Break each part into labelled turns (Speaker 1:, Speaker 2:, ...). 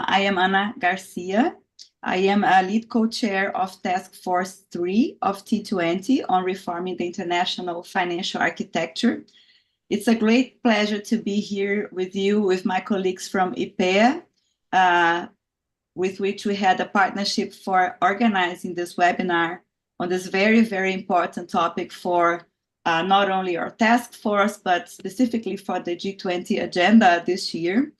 Speaker 1: I am Ana Garcia. I am a lead co-chair of Task Force 3 of T20 on reforming the international financial architecture. It's a great pleasure to be here with you, with my colleagues from IPEA, with which we had a partnership for organizing this webinar on this very, very important topic for not only our task force, but specifically for the G20 agenda this year.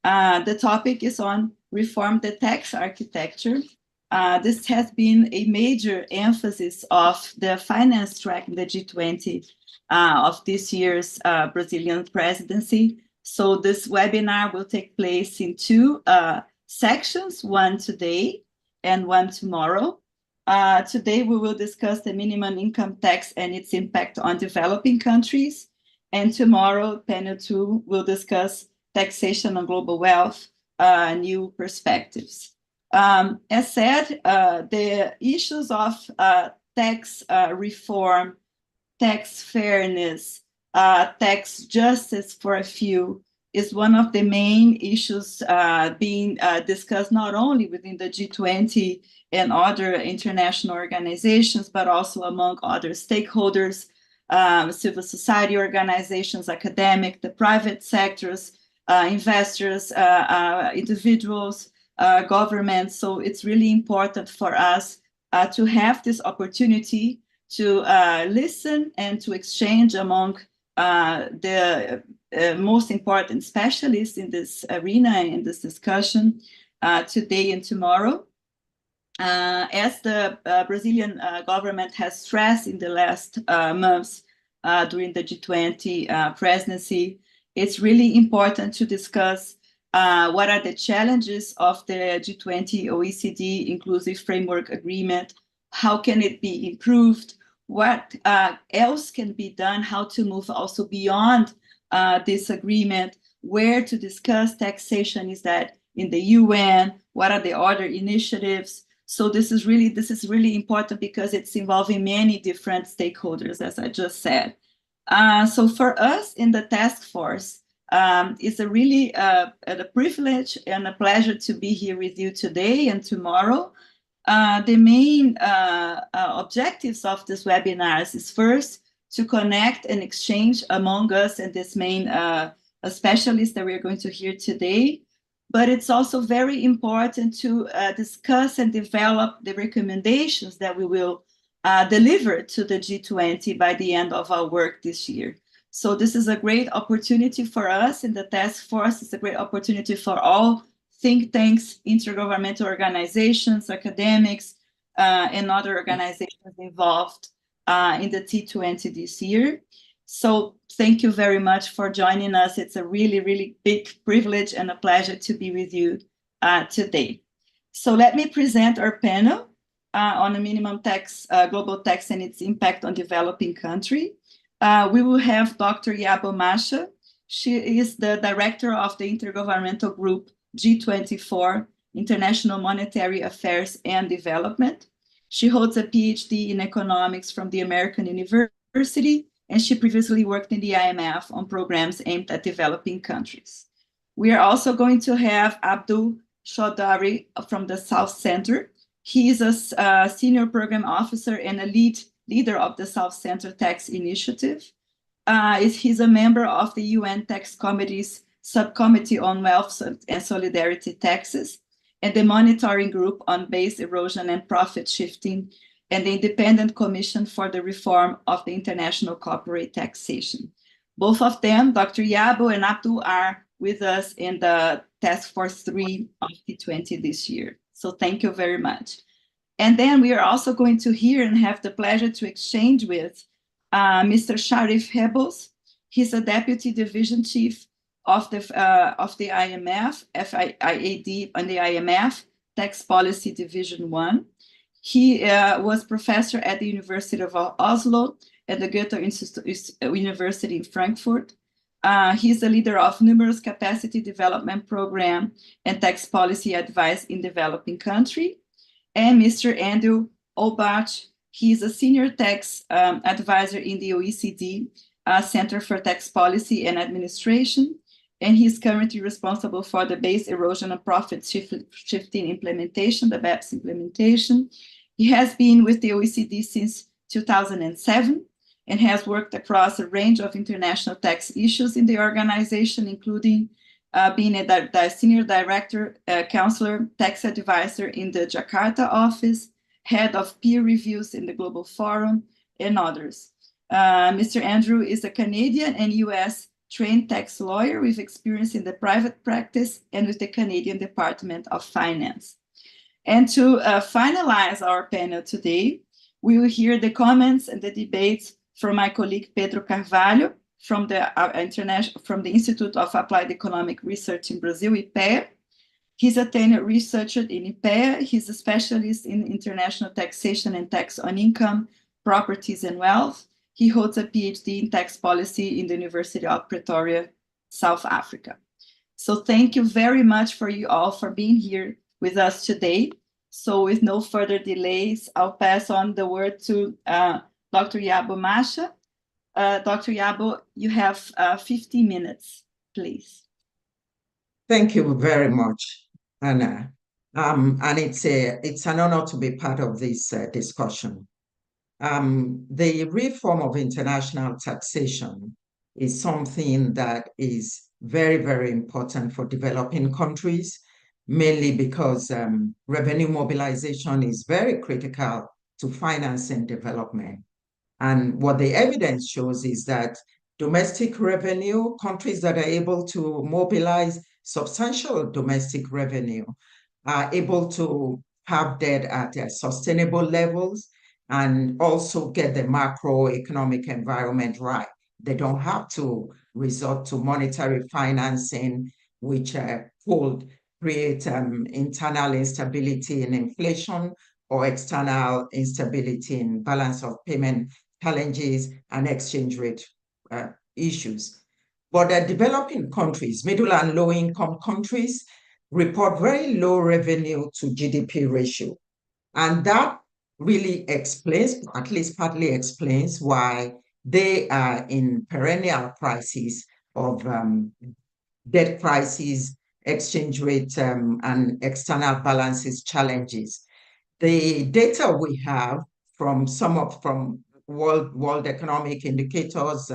Speaker 1: The topic is on reform the tax architecture. This has been a major emphasis of the finance track in the G20 of this year's Brazilian presidency. So this webinar will take place in two sections, one today and one tomorrow. Today we will discuss the minimum income tax and its impact on developing countries. And tomorrow, panel 2 will discuss taxation on global wealth, new perspectives. As said, the issues of tax reform, tax fairness, tax justice for a few is one of the main issues being discussed not only within the G20 and other international organizations, but also among other stakeholders, civil society organizations, academic, the private sectors, investors, individuals, governments. So it's really important for us to have this opportunity to listen and to exchange among the most important specialists in this arena, in this discussion today and tomorrow. As the Brazilian government has stressed in the last months during the G20 presidency, it's really important to discuss what are the challenges of the G20 OECD Inclusive Framework Agreement, how can it be improved, what else can be done, how to move also beyond this agreement, where to discuss taxation, is that in the UN, what are the other initiatives. So this is really important because it's involving many different stakeholders, as I just said. So for us in the task force, it's a really a privilege and a pleasure to be here with you today and tomorrow. The main objectives of this webinars is first to connect and exchange among us and this main specialist that we're going to hear today. But it's also very important to discuss and develop the recommendations that we will deliver to the G20 by the end of our work this year. So this is a great opportunity for us in the task force. It's a great opportunity for all think tanks, intergovernmental organizations, academics, and other organizations involved in the T20 this year. So thank you very much for joining us. It's a really, really big privilege and a pleasure to be with you today. So let me present our panel on the minimum tax, global tax and its impact on developing country. We will have Dr. Yabo Masha. She is the director of the intergovernmental group G24, International Monetary Affairs and Development. She holds a PhD in economics from the American University, and she previously worked in the IMF on programs aimed at developing countries. We are also going to have Abdul Chaudhary from the South Center. He is a senior program officer and a leader of the South Center Tax Initiative. He's a member of the UN Tax Committee's Subcommittee on Wealth and Solidarity Taxes, and the Monitoring Group on Base Erosion and Profit Shifting, and the Independent Commission for the Reform of the International Corporate Taxation. Both of them, Dr. Yabo and Abdul, are with us in the Task Force 3 of T20 this year. So thank you very much. And then we are also going to hear and have the pleasure to exchange with Mr. Sharif Hebels. He's a Deputy Division Chief of the IMF, FIAD, and the IMF Tax Policy Division 1. He was professor at the University of Oslo and the Goethe University in Frankfurt. He's a leader of numerous capacity development program and tax policy advice in developing country. And Mr. Andrew Obach, he's a senior tax advisor in the OECD Center for Tax Policy and Administration. and he's currently responsible for the base erosion and profit shifting implementation, the BEPS implementation. He has been with the OECD since 2007 and has worked across a range of international tax issues in the organization, including being the senior director, counselor, tax advisor in the Jakarta office, head of peer reviews in the Global Forum, and others. Mr. Andrew is a Canadian and US trained tax lawyer with experience in the private practice and with the Canadian Department of Finance. And to finalize our panel today, we will hear the comments and the debates from my colleague Pedro Carvalho from the Institute of Applied Economic Research in Brazil, IPEA. He's a tenured researcher in IPEA. He's a specialist in international taxation and tax on income, properties, and wealth. He holds a PhD in tax policy in the University of Pretoria, South Africa. So thank you very much for you all for being here with us today. So with no further delays, I'll pass on the word to Dr. Yabo Masha. Dr. Yabo, you have 15 minutes, please.
Speaker 2: Thank you very much, Anna. And it's an honor to be part of this discussion. The reform of international taxation is something that is very, very important for developing countries, mainly because revenue mobilization is very critical to financing development. And what the evidence shows is that domestic revenue, countries that are able to mobilize substantial domestic revenue are able to have debt at sustainable levels and also get the macroeconomic environment right. They don't have to resort to monetary financing, which could create internal instability in inflation or external instability in balance of payment challenges and exchange rate issues. But developing countries, middle and low income countries, report very low revenue to GDP ratio. And that really explains, at least partly explains, why they are in perennial crisis of debt crisis, exchange rate, and external balances challenges. The data we have from World Economic Indicators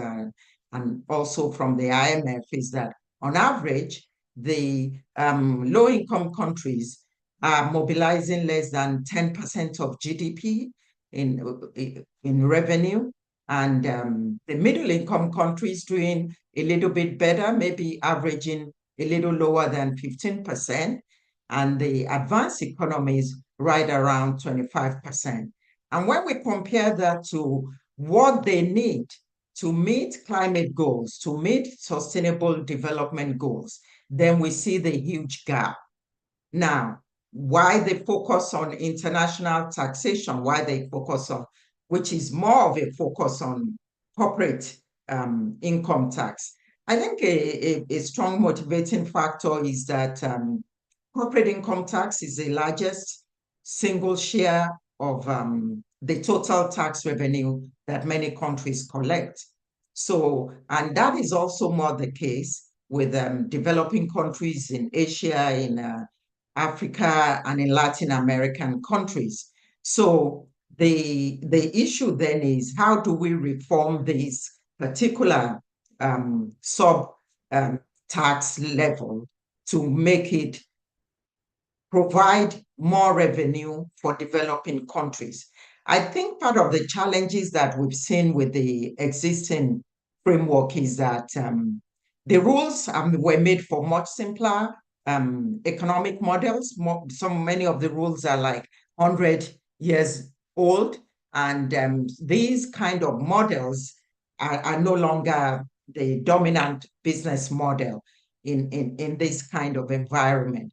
Speaker 2: and also from the IMF is that on average, the low-income countries are mobilizing less than 10% of GDP in revenue, and the middle-income countries doing a little bit better, maybe averaging a little lower than 15%, and the advanced economies right around 25%. And when we compare that to what they need to meet climate goals, to meet sustainable development goals, then we see the huge gap. Now, why they focus on international taxation, why they focus on, which is more of a focus on corporate income tax. I think a strong motivating factor is that corporate income tax is the largest single share of the total tax revenue that many countries collect. So, and that is also more the case with developing countries in Asia, in Africa, and in Latin American countries. So the issue then is, how do we reform this particular tax level to make it provide more revenue for developing countries? I think part of the challenges that we've seen with the existing framework is that the rules were made for much simpler economic models. Many of the rules are like 100 years old, and these kind of models are no longer the dominant business model in this kind of environment.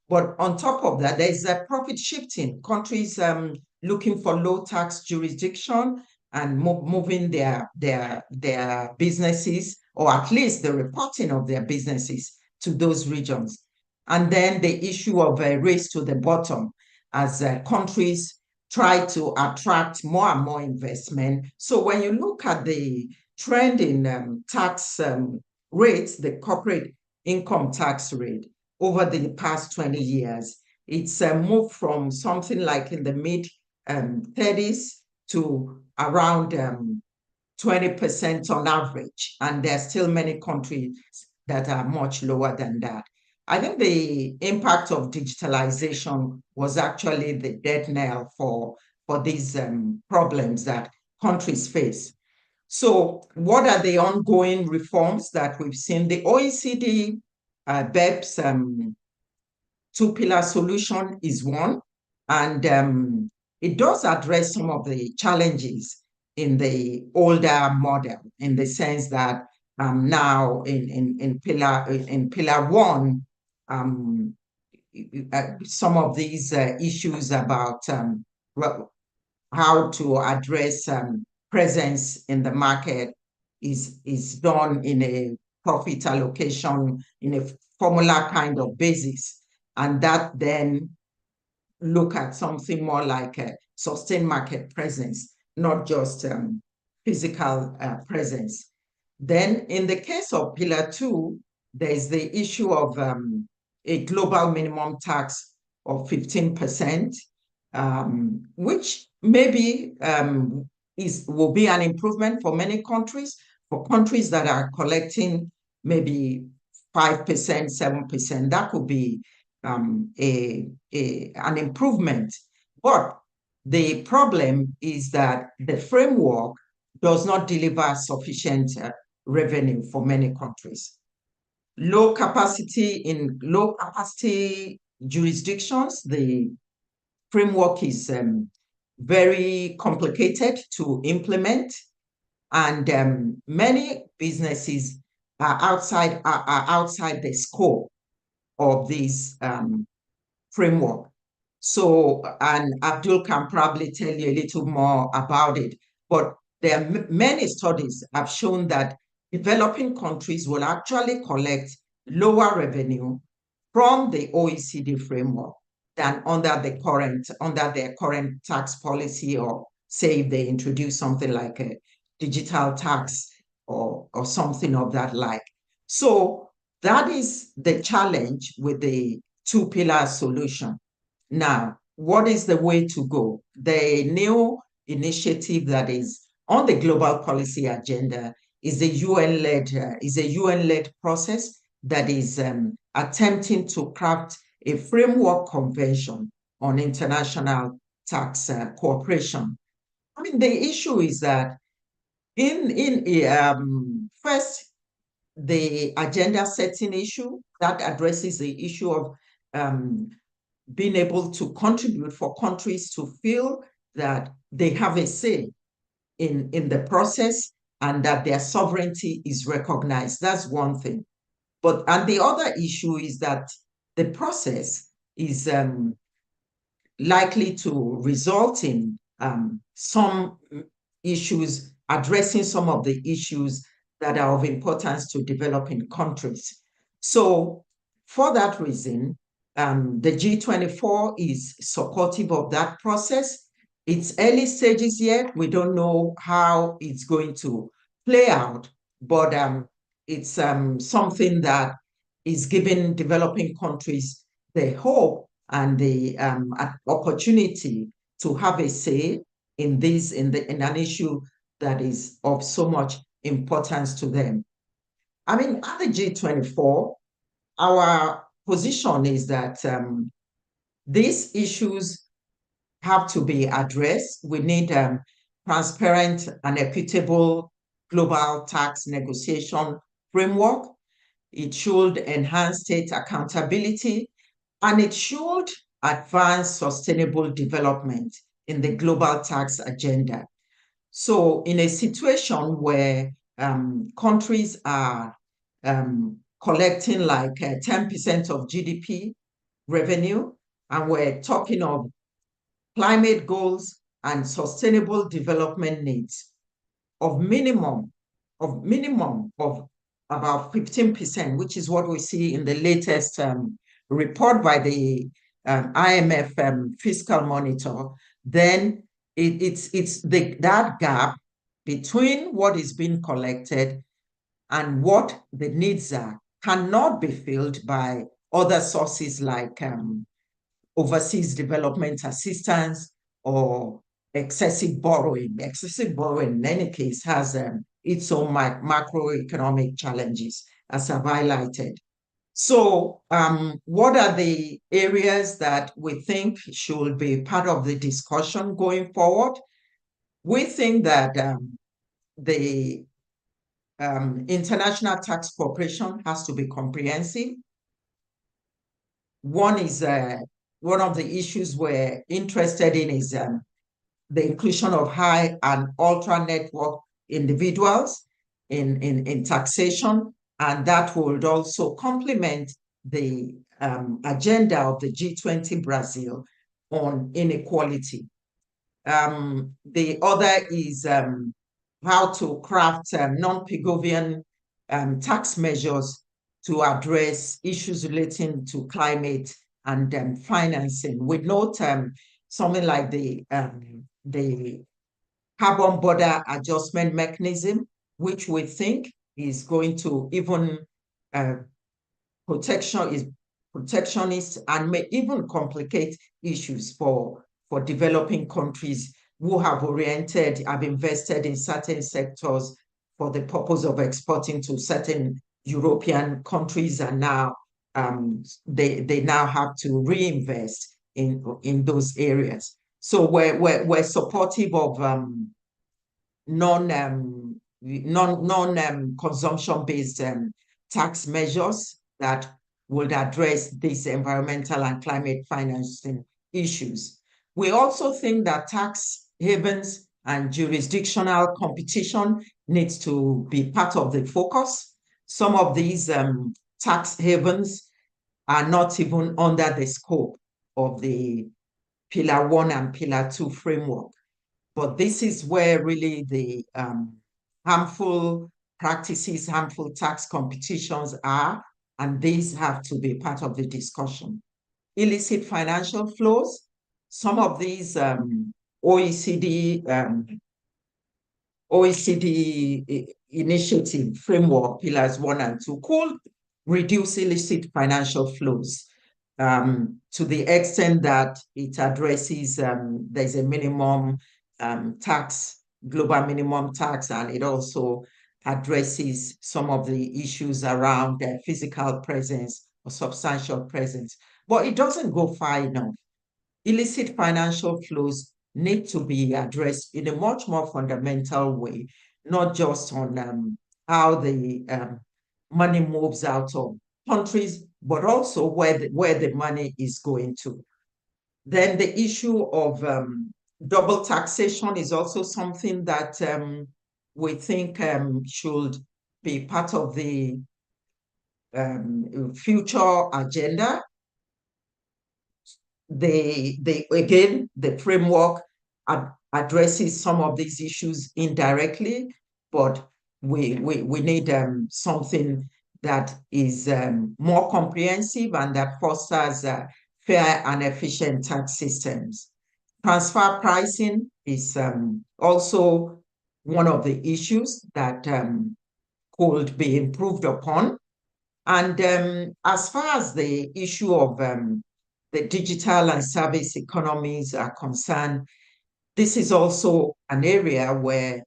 Speaker 2: But on top of that, there's a profit shifting. Countries looking for low tax jurisdiction and moving their businesses, or at least the reporting of their businesses, to those regions. And then the issue of a race to the bottom as countries try to attract more and more investment. So when you look at the trend in tax rates, the corporate income tax rate over the past 20 years. It's moved from something like in the mid 30s to around 20% on average. And there are still many countries that are much lower than that. I think the impact of digitalization was actually the death knell for these problems that countries face. So what are the ongoing reforms that we've seen? The OECD BEPS two-pillar solution is one, and it does address some of the challenges in the older model, in the sense that now in pillar one, some of these issues about how to address presence in the market is done in a profit allocation in a formula kind of basis, and that then look at something more like a sustained market presence, not just physical presence. Then in the case of pillar two, there is the issue of a global minimum tax of 15%, which maybe will be an improvement for many countries. For countries that are collecting maybe 5%, 7%, that could be an improvement. But the problem is that the framework does not deliver sufficient revenue for many countries. Low capacity jurisdictions, the framework is very complicated to implement, and many businesses are outside the scope of this framework. So, and Abdul can probably tell you a little more about it, but there are many studies have shown that developing countries will actually collect lower revenue from the OECD framework than under their current tax policy, or say if they introduce something like a digital tax or something of that like. So that is the challenge with the two-pillar solution. Now, what is the way to go? The new initiative that is on the global policy agenda is a UN-led process that is attempting to craft a framework convention on international tax cooperation. I mean, the issue is that first, the agenda setting issue that addresses the issue of being able to contribute for countries to feel that they have a say in the process and that their sovereignty is recognized. That's one thing. And the other issue is that the process is likely to result in some issues, addressing some of the issues that are of importance to developing countries. So for that reason, the G24 is supportive of that process. It's early stages yet. We don't know how it's going to play out, but it's something that is giving developing countries the hope and the opportunity to have a say in an issue that is of so much importance to them. I mean, at the G24, our position is that these issues have to be addressed. We need transparent and equitable global tax negotiation framework. It should enhance state accountability, and it should advance sustainable development in the global tax agenda. So in a situation where countries are collecting like 10% of GDP revenue, and we're talking of climate goals and sustainable development needs of minimum of about 15%, which is what we see in the latest report by the IMF fiscal monitor, then it's that gap between what is being collected and what the needs are cannot be filled by other sources like overseas development assistance or excessive borrowing. Excessive borrowing, in any case, has its own macroeconomic challenges, as I've highlighted. So what are the areas that we think should be part of the discussion going forward? We think that the International Tax Cooperation has to be comprehensive. One of the issues we're interested in is the inclusion of high and ultra net worth individuals in taxation, and that would also complement the agenda of the G20 Brazil on inequality. The other is how to craft non-Pigovian tax measures to address issues relating to climate and financing. We note something like the carbon border adjustment mechanism, which we think is going to even protectionist and may even complicate issues for developing countries who have invested in certain sectors for the purpose of exporting to certain European countries, and now they now have to reinvest in those areas. So we're supportive of non-consumption-based tax measures that would address these environmental and climate financing issues. We also think that tax havens and jurisdictional competition needs to be part of the focus. Some of these tax havens are not even under the scope of the Pillar 1 and Pillar 2 framework. But this is where really the harmful practices, harmful tax competitions are, and these have to be part of the discussion. Illicit financial flows, some of these OECD initiative framework, pillars 1 and 2, could reduce illicit financial flows to the extent that it addresses, there's a minimum tax, global minimum tax, and it also addresses some of the issues around physical presence or substantial presence. But it doesn't go far enough. Illicit financial flows need to be addressed in a much more fundamental way, not just on how the money moves out of countries, but also where the money is going to. Then the issue of double taxation is also something that we think should be part of the future agenda. Again, the framework addresses some of these issues indirectly, but we need something that is more comprehensive and that fosters fair and efficient tax systems. Transfer pricing is also one of the issues that could be improved upon. And as far as the issue of the digital and service economies are concerned, this is also an area where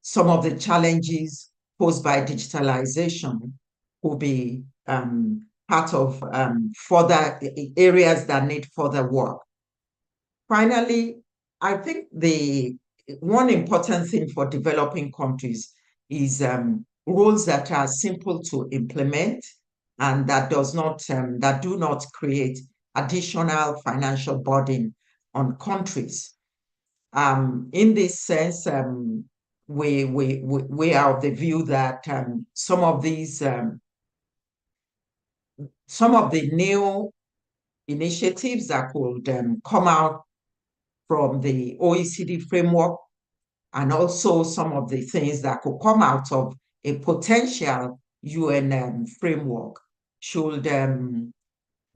Speaker 2: some of the challenges posed by digitalization will be part of further areas that need further work. Finally, I think the one important thing for developing countries is rules that are simple to implement and that do not create additional financial burden on countries. In this sense, we are of the view that some of the new initiatives that could come out from the OECD framework, and also some of the things that could come out of a potential UN framework, should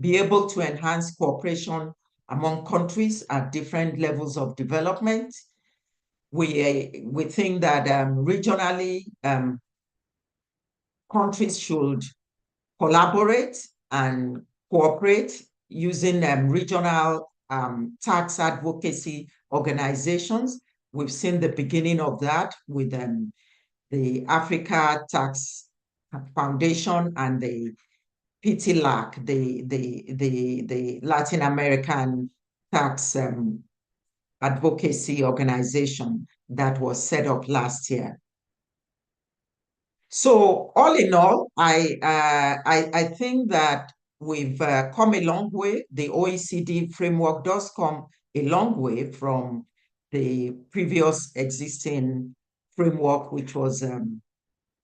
Speaker 2: be able to enhance cooperation among countries at different levels of development. We think that regionally, countries should collaborate and cooperate using regional tax advocacy organizations. We've seen the beginning of that with the Africa Tax Foundation and the PTLAC, the Latin American Tax Advocacy Organization that was set up last year. So all in all, I think that we've come a long way. The OECD framework does come a long way from the previous existing framework, which was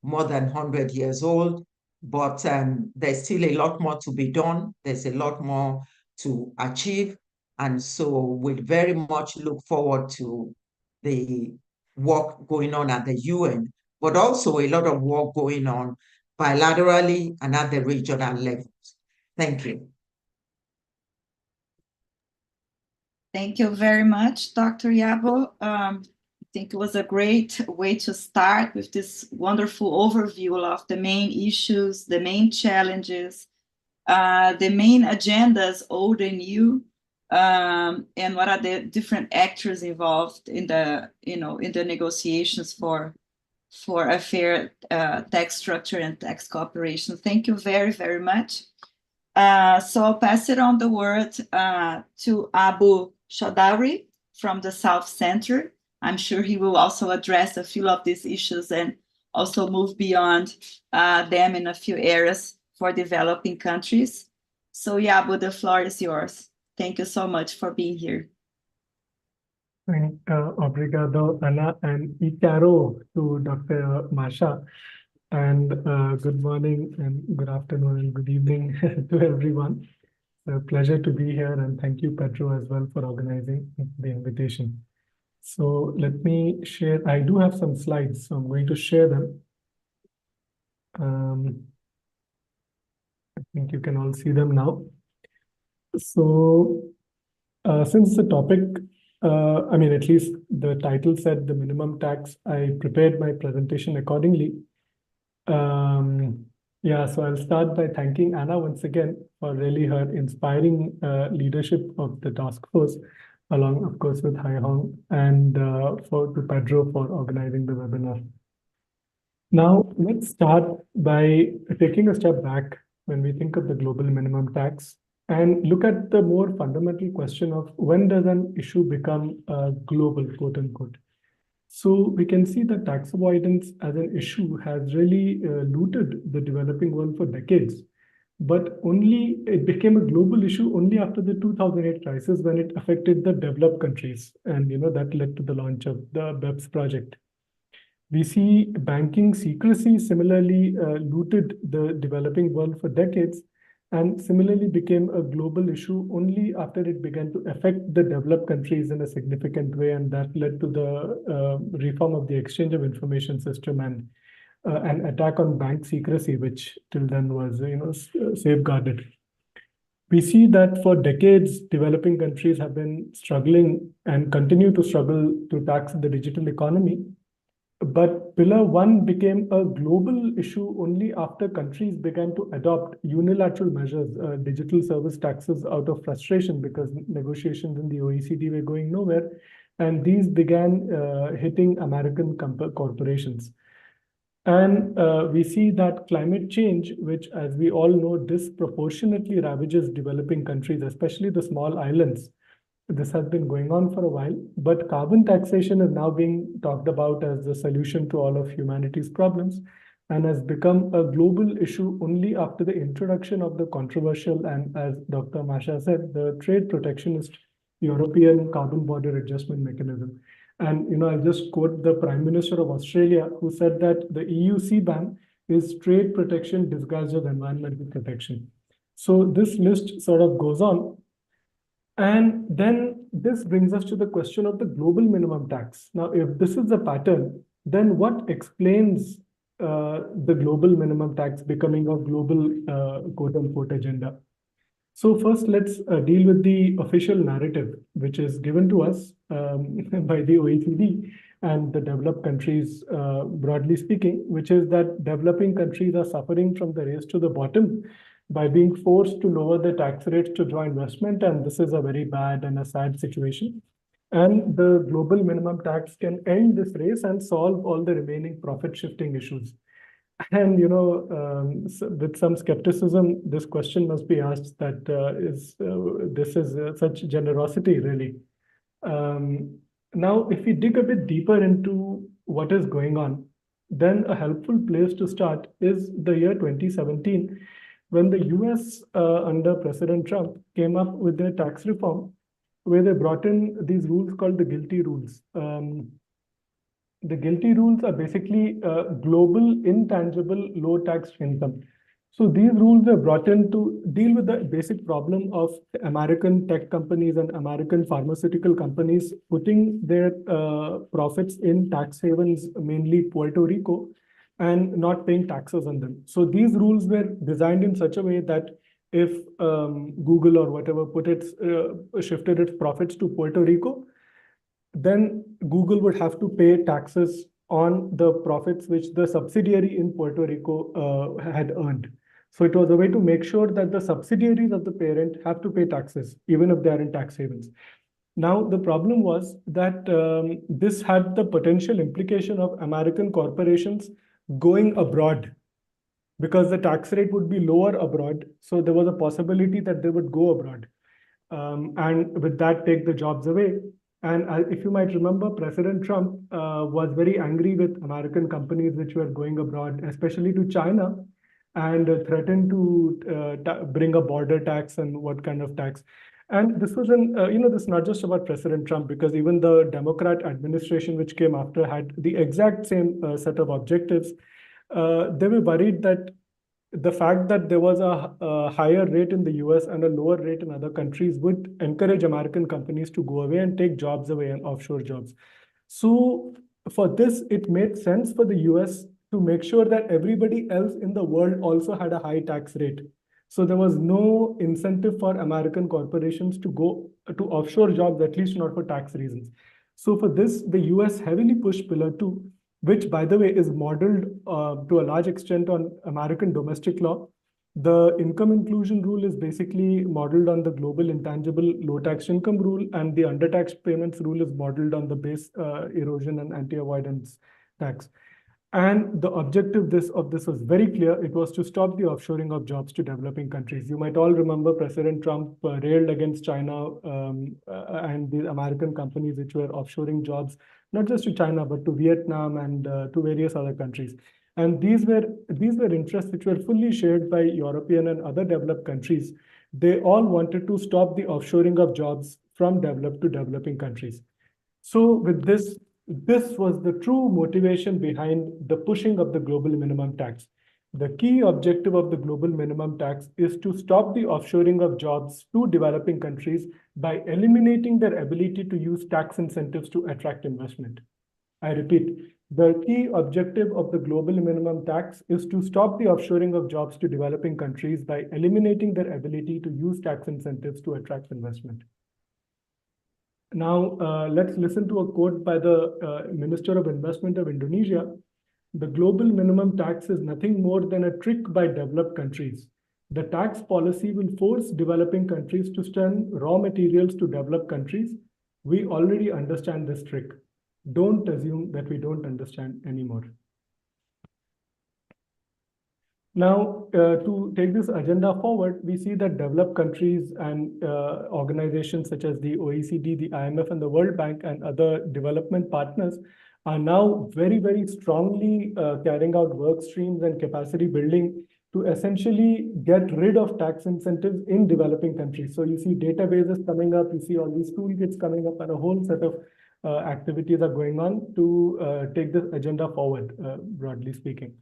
Speaker 2: more than 100 years old. But there's still a lot more to be done. There's a lot more to achieve. And so we very much look forward to the work going on at the UN, but also a lot of work going on bilaterally and at the regional levels. Thank you.
Speaker 1: Thank you very much, Dr. Yabo. I think it was a great way to start with this wonderful overview of the main issues, the main challenges, the main agendas, old and new, and what are the different actors involved in the, in the negotiations for a fair tax structure and tax cooperation. Thank you very, very much. So I'll pass it on the word to Abu Shadawi from the South Center. I'm sure he will also address a few of these issues and also move beyond them in a few areas for developing countries. So Yabu, the floor is yours. Thank you so much for being here.
Speaker 3: Obrigado, Ana, and Itaro to Dr. Masha. And good morning and good afternoon and good evening to everyone. It's a pleasure to be here, and thank you, Pedro, as well for organizing the invitation. So let me share. I do have some slides, so I'm going to share them. I think you can all see them now. So since the topic, I mean, at least the title said the minimum tax, I prepared my presentation accordingly. Yeah, so I'll start by thanking Ana once again for really her inspiring leadership of the task force, along, of course, with Hai Hong, and to Pedro for organizing the webinar. Now, let's start by taking a step back when we think of the global minimum tax and look at the more fundamental question of when does an issue become global, quote unquote. So we can see that tax avoidance as an issue has really looted the developing world for decades, but only it became a global issue only after the 2008 crisis when it affected the developed countries. And that led to the launch of the BEPS project. We see banking secrecy similarly looted the developing world for decades, and similarly became a global issue only after it began to affect the developed countries in a significant way, and that led to the reform of the exchange of information system and an attack on bank secrecy, which till then was safeguarded. We see that for decades, developing countries have been struggling and continue to struggle to tax the digital economy. But Pillar 1 became a global issue only after countries began to adopt unilateral measures, digital service taxes, out of frustration because negotiations in the OECD were going nowhere. And these began hitting American corporations. And we see that climate change, which, as we all know, disproportionately ravages developing countries, especially the small islands. This has been going on for a while, but carbon taxation is now being talked about as the solution to all of humanity's problems and has become a global issue only after the introduction of the controversial and, as Dr. Masha said, the trade protectionist European carbon border adjustment mechanism. And I'll just quote the Prime Minister of Australia, who said that the EU CBAM is trade protection disguised as environmental protection. So this list sort of goes on. And then this brings us to the question of the global minimum tax. Now, if this is the pattern, then what explains the global minimum tax becoming a global quote-unquote agenda? So first, let's deal with the official narrative, which is given to us by the OECD, and the developed countries, broadly speaking, which is that developing countries are suffering from the race to the bottom by being forced to lower their tax rates to draw investment. And this is a very bad and a sad situation. And the global minimum tax can end this race and solve all the remaining profit shifting issues. And with some skepticism, this question must be asked: that this is such generosity, really? Now, if we dig a bit deeper into what is going on, then a helpful place to start is the year 2017, when the US, under President Trump, came up with their tax reform, where they brought in these rules called the GILTI rules. The GILTI rules are basically global intangible low tax income. So these rules were brought in to deal with the basic problem of American tech companies and American pharmaceutical companies putting their profits in tax havens, mainly Puerto Rico, and not paying taxes on them. So these rules were designed in such a way that if Google or whatever shifted its profits to Puerto Rico, then Google would have to pay taxes on the profits which the subsidiary in Puerto Rico had earned. So it was a way to make sure that the subsidiaries of the parent have to pay taxes, even if they are in tax havens. Now, the problem was that this had the potential implication of American corporations going abroad, because the tax rate would be lower abroad. So there was a possibility that they would go abroad, and with that, take the jobs away. And if you might remember, President Trump was very angry with American companies which were going abroad, especially to China, and threatened to bring a border tax and what kind of tax. And this was this is not just about President Trump, because even the Democrat administration which came after had the exact same set of objectives. They were worried that the fact that there was a higher rate in the US and a lower rate in other countries would encourage American companies to go away and take jobs away and offshore jobs. So for this, it made sense for the US to make sure that everybody else in the world also had a high tax rate. So there was no incentive for American corporations to go to offshore jobs, at least not for tax reasons. So for this, the US heavily pushed Pillar 2, which, by the way, is modeled to a large extent on American domestic law. The income inclusion rule is basically modeled on the global intangible low tax income rule, and the undertaxed payments rule is modeled on the base erosion and anti-avoidance tax. And the objective of this was very clear. It was to stop the offshoring of jobs to developing countries. You might all remember President Trump railed against China and the American companies which were offshoring jobs, not just to China, but to Vietnam and to various other countries. And these were interests which were fully shared by European and other developed countries. They all wanted to stop the offshoring of jobs from developed to developing countries. So with this was the true motivation behind the pushing of the global minimum tax. The key objective of the global minimum tax is to stop the offshoring of jobs to developing countries by eliminating their ability to use tax incentives to attract investment. I repeat, the key objective of the global minimum tax is to stop the offshoring of jobs to developing countries by eliminating their ability to use tax incentives to attract investment. Now, let's listen to a quote by the Minister of Investment of Indonesia. The global minimum tax is nothing more than a trick by developed countries. The tax policy will force developing countries to send raw materials to developed countries. We already understand this trick. Don't assume that we don't understand anymore. Now, to take this agenda forward, we see that developed countries and organizations such as the OECD, the IMF, and the World Bank and other development partners are now very, very strongly carrying out work streams and capacity building to essentially get rid of tax incentives in developing countries. So you see databases coming up, you see all these toolkits coming up, and a whole set of activities are going on to take this agenda forward, broadly speaking.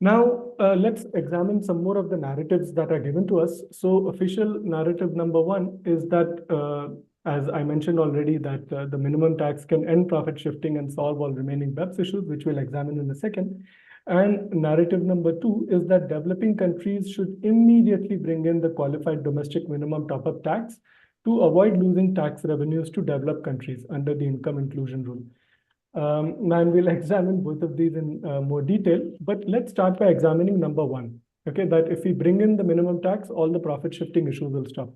Speaker 3: Now, let's examine some more of the narratives that are given to us. So official narrative number one is that, as I mentioned already, that the minimum tax can end profit shifting and solve all remaining BEPS issues, which we'll examine in a second. And narrative number two is that developing countries should immediately bring in the qualified domestic minimum top-up tax to avoid losing tax revenues to developed countries under the income inclusion rule. And we'll examine both of these in more detail. But let's start by examining number one. Okay, that if we bring in the minimum tax, all the profit shifting issues will stop.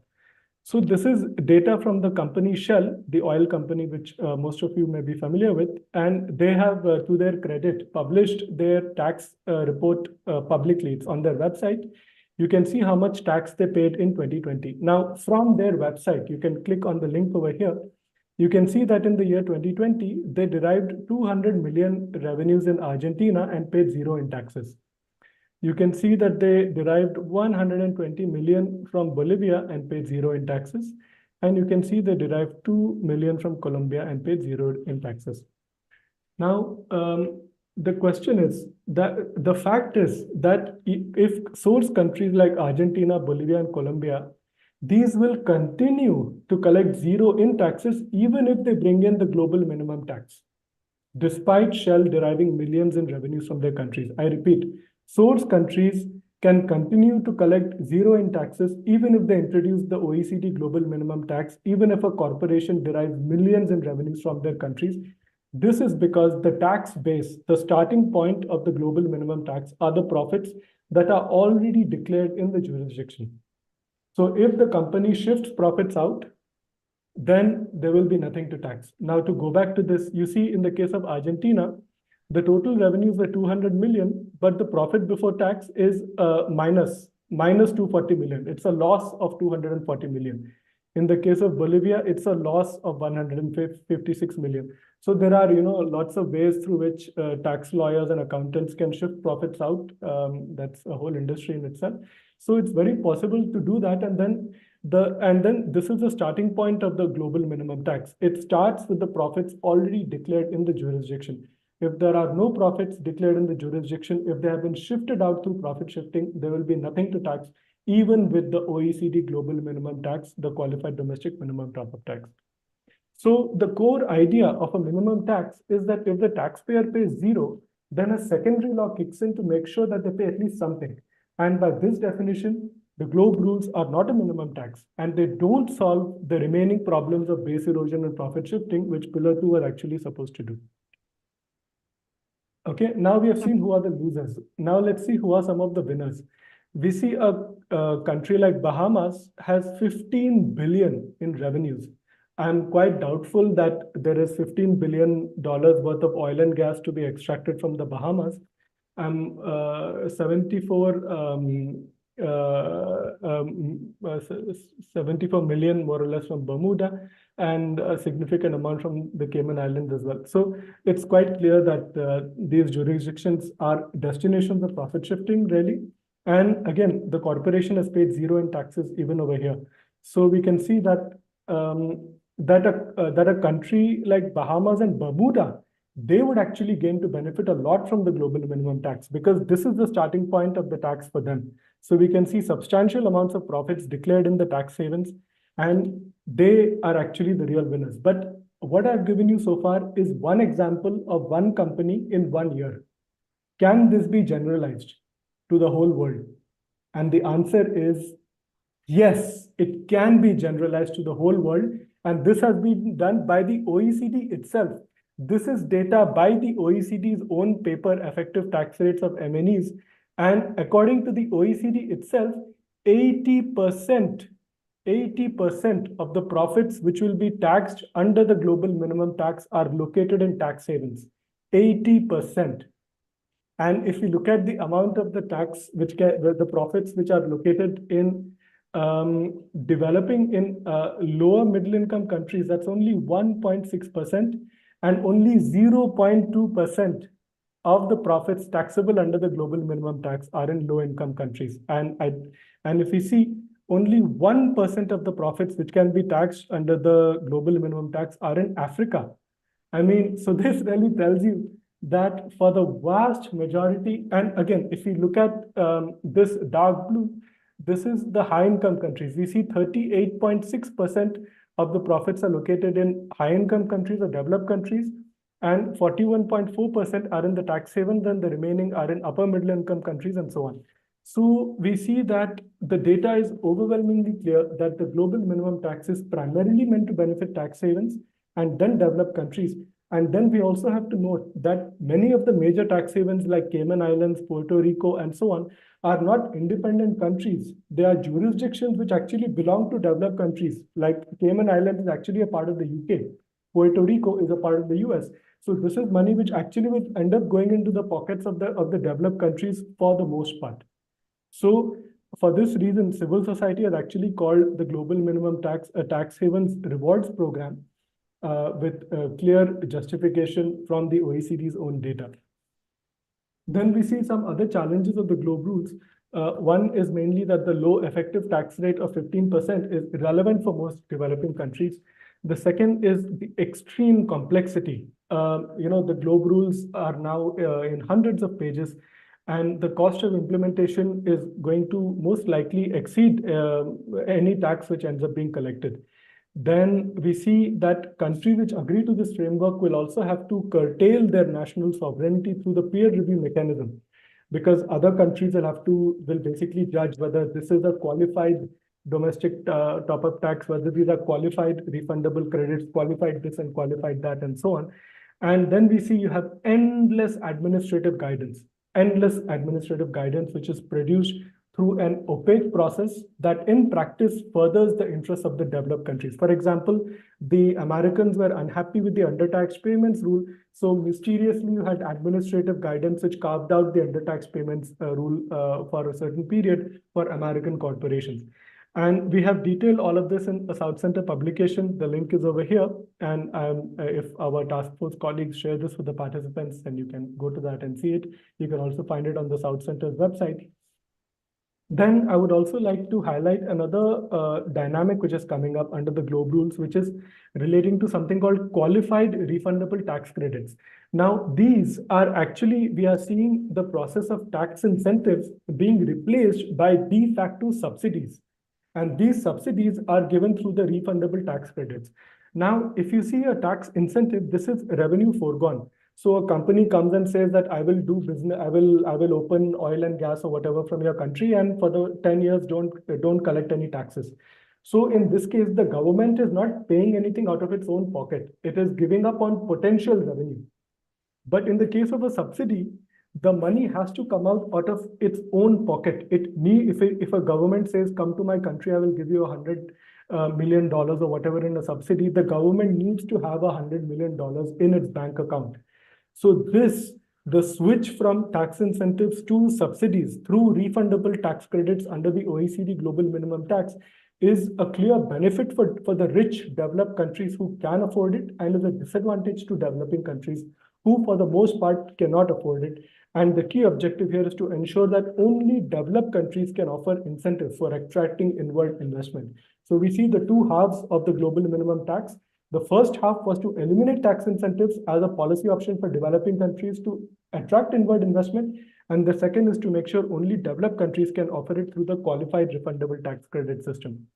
Speaker 3: So this is data from the company Shell, the oil company, which most of you may be familiar with. And they have, to their credit, published their tax report publicly. It's on their website. You can see how much tax they paid in 2020. Now, from their website, you can click on the link over here. You can see that in the year 2020, they derived 200 million revenues in Argentina and paid zero in taxes. You can see that they derived 120 million from Bolivia and paid zero in taxes. And you can see they derived 2 million from Colombia and paid zero in taxes. Now, the question is that the fact is that if source countries like Argentina, Bolivia, and Colombia, these will continue to collect zero in taxes, even if they bring in the global minimum tax, despite Shell deriving millions in revenues from their countries. I repeat, source countries can continue to collect zero in taxes, even if they introduce the OECD global minimum tax, even if a corporation derives millions in revenues from their countries. This is because the tax base, the starting point of the global minimum tax, are the profits that are already declared in the jurisdiction. So if the company shifts profits out, then there will be nothing to tax. Now, to go back to this, you see in the case of Argentina, the total revenues were 200 million, but the profit before tax is minus 240 million. It's a loss of 240 million. In the case of Bolivia, it's a loss of 156 million. So there are, lots of ways through which tax lawyers and accountants can shift profits out. That's a whole industry in itself. So it's very possible to do that. And then this is the starting point of the global minimum tax. It starts with the profits already declared in the jurisdiction. If there are no profits declared in the jurisdiction, if they have been shifted out through profit shifting, there will be nothing to tax, even with the OECD global minimum tax, the qualified domestic minimum top-up tax. So the core idea of a minimum tax is that if the taxpayer pays zero, then a secondary law kicks in to make sure that they pay at least something. And by this definition, the globe rules are not a minimum tax, and they don't solve the remaining problems of base erosion and profit shifting, which Pillar 2 are actually supposed to do. Okay, now we have seen who are the losers. Now let's see who are some of the winners. We see a country like Bahamas has 15 billion in revenues. I'm quite doubtful that there is $15 billion worth of oil and gas to be extracted from the Bahamas. 74 million more or less from Bermuda, and a significant amount from the Cayman Islands as well. So it's quite clear that these jurisdictions are destinations of profit shifting, really. And again, the corporation has paid zero in taxes even over here. So we can see that that a country like Bahamas and Bermuda, they would actually gain to benefit a lot from the global minimum tax, because this is the starting point of the tax for them. So we can see substantial amounts of profits declared in the tax havens, and they are actually the real winners. But what I've given you so far is one example of one company in 1 year. Can this be generalized to the whole world? And the answer is yes, it can be generalized to the whole world. And this has been done by the OECD itself. This is data by the OECD's own paper, Effective Tax Rates of MNEs. And according to the OECD itself, 80% of the profits which will be taxed under the global minimum tax are located in tax havens. 80%. And if you look at the amount of the tax, the profits which are located in developing in lower middle income countries, that's only 1.6%, and only 0.2% of the profits taxable under the global minimum tax are in low income countries. And if we see, only 1% of the profits which can be taxed under the global minimum tax are in Africa. I mean, so this really tells you that for the vast majority, and again, if we look at this dark blue, this is the high income countries. We see 38.6% of the profits are located in high income countries or developed countries, and 41.4% are in the tax havens, and the remaining are in upper middle income countries, and so on. So we see that the data is overwhelmingly clear that the global minimum tax is primarily meant to benefit tax havens and then developed countries. And then we also have to note that many of the major tax havens like Cayman Islands, Puerto Rico, and so on are not independent countries. They are jurisdictions which actually belong to developed countries. Like Cayman Islands is actually a part of the UK. Puerto Rico is a part of the US. So this is money which actually will end up going into the pockets of the developed countries for the most part. So for this reason, civil society has actually called the global minimum tax a tax havens rewards program with clear justification from the OECD's own data. Then we see some other challenges of the GLOBE rules. One is mainly that the low effective tax rate of 15% is irrelevant for most developing countries. The second is the extreme complexity. The GLOBE rules are now in hundreds of pages, and the cost of implementation is going to most likely exceed any tax which ends up being collected. Then we see that countries which agree to this framework will also have to curtail their national sovereignty through the peer review mechanism, because other countries will basically judge whether this is a qualified domestic top-up tax, whether these are qualified refundable credits, qualified this and qualified that, and so on. And then we see you have endless administrative guidance, which is produced through an opaque process that in practice furthers the interests of the developed countries. For example, the Americans were unhappy with the undertax payments rule. So mysteriously, you had administrative guidance which carved out the undertax payments rule for a certain period for American corporations. And we have detailed all of this in a South Center publication. The link is over here. And if our task force colleagues share this with the participants, then you can go to that and see it. You can also find it on the South Center's website. Then I would also like to highlight another dynamic which is coming up under the GLOBE rules, which is relating to something called qualified refundable tax credits. Now, these are actually, we are seeing the process of tax incentives being replaced by de facto subsidies. And these subsidies are given through the refundable tax credits. Now, if you see a tax incentive, this is revenue foregone. So a company comes and says that I will do business, I will open oil and gas or whatever from your country, and for the 10 years don't collect any taxes. So in this case, the government is not paying anything out of its own pocket. It is giving up on potential revenue. But in the case of a subsidy, the money has to come out of its own pocket. If a government says, come to my country, I will give you $100 million or whatever in a subsidy, the government needs to have $100 million in its bank account. So the switch from tax incentives to subsidies through refundable tax credits under the OECD global minimum tax is a clear benefit for the rich developed countries who can afford it, and is a disadvantage to developing countries who for the most part cannot afford it. And the key objective here is to ensure that only developed countries can offer incentives for attracting inward investment. So we see the two halves of the global minimum tax. The first half was to eliminate tax incentives as a policy option for developing countries to attract inward investment. And the second is to make sure only developed countries can offer it through the qualified refundable tax credit system.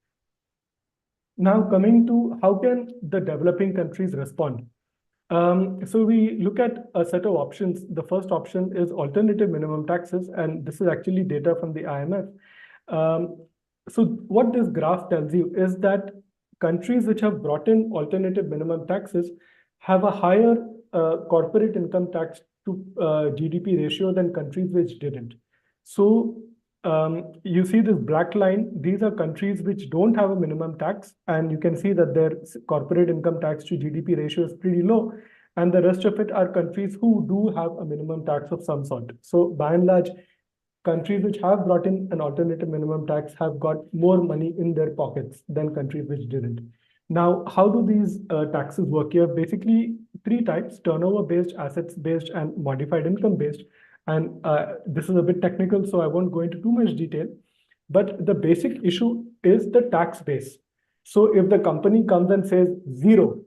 Speaker 3: Now coming to how can the developing countries respond? So we look at a set of options. The first option is alternative minimum taxes, and this is actually data from the IMF. So what this graph tells you is that countries which have brought in alternative minimum taxes have a higher corporate income tax to GDP ratio than countries which didn't. So you see this black line, these are countries which don't have a minimum tax, and you can see that their corporate income tax to GDP ratio is pretty low, and the rest of it are countries who do have a minimum tax of some sort. So by and large, countries which have brought in an alternative minimum tax have got more money in their pockets than countries which didn't. Now, how do these taxes work? You have basically three types: turnover-based, assets-based, and modified income-based. And this is a bit technical, so I won't go into too much detail. But the basic issue is the tax base. So if the company comes and says 0,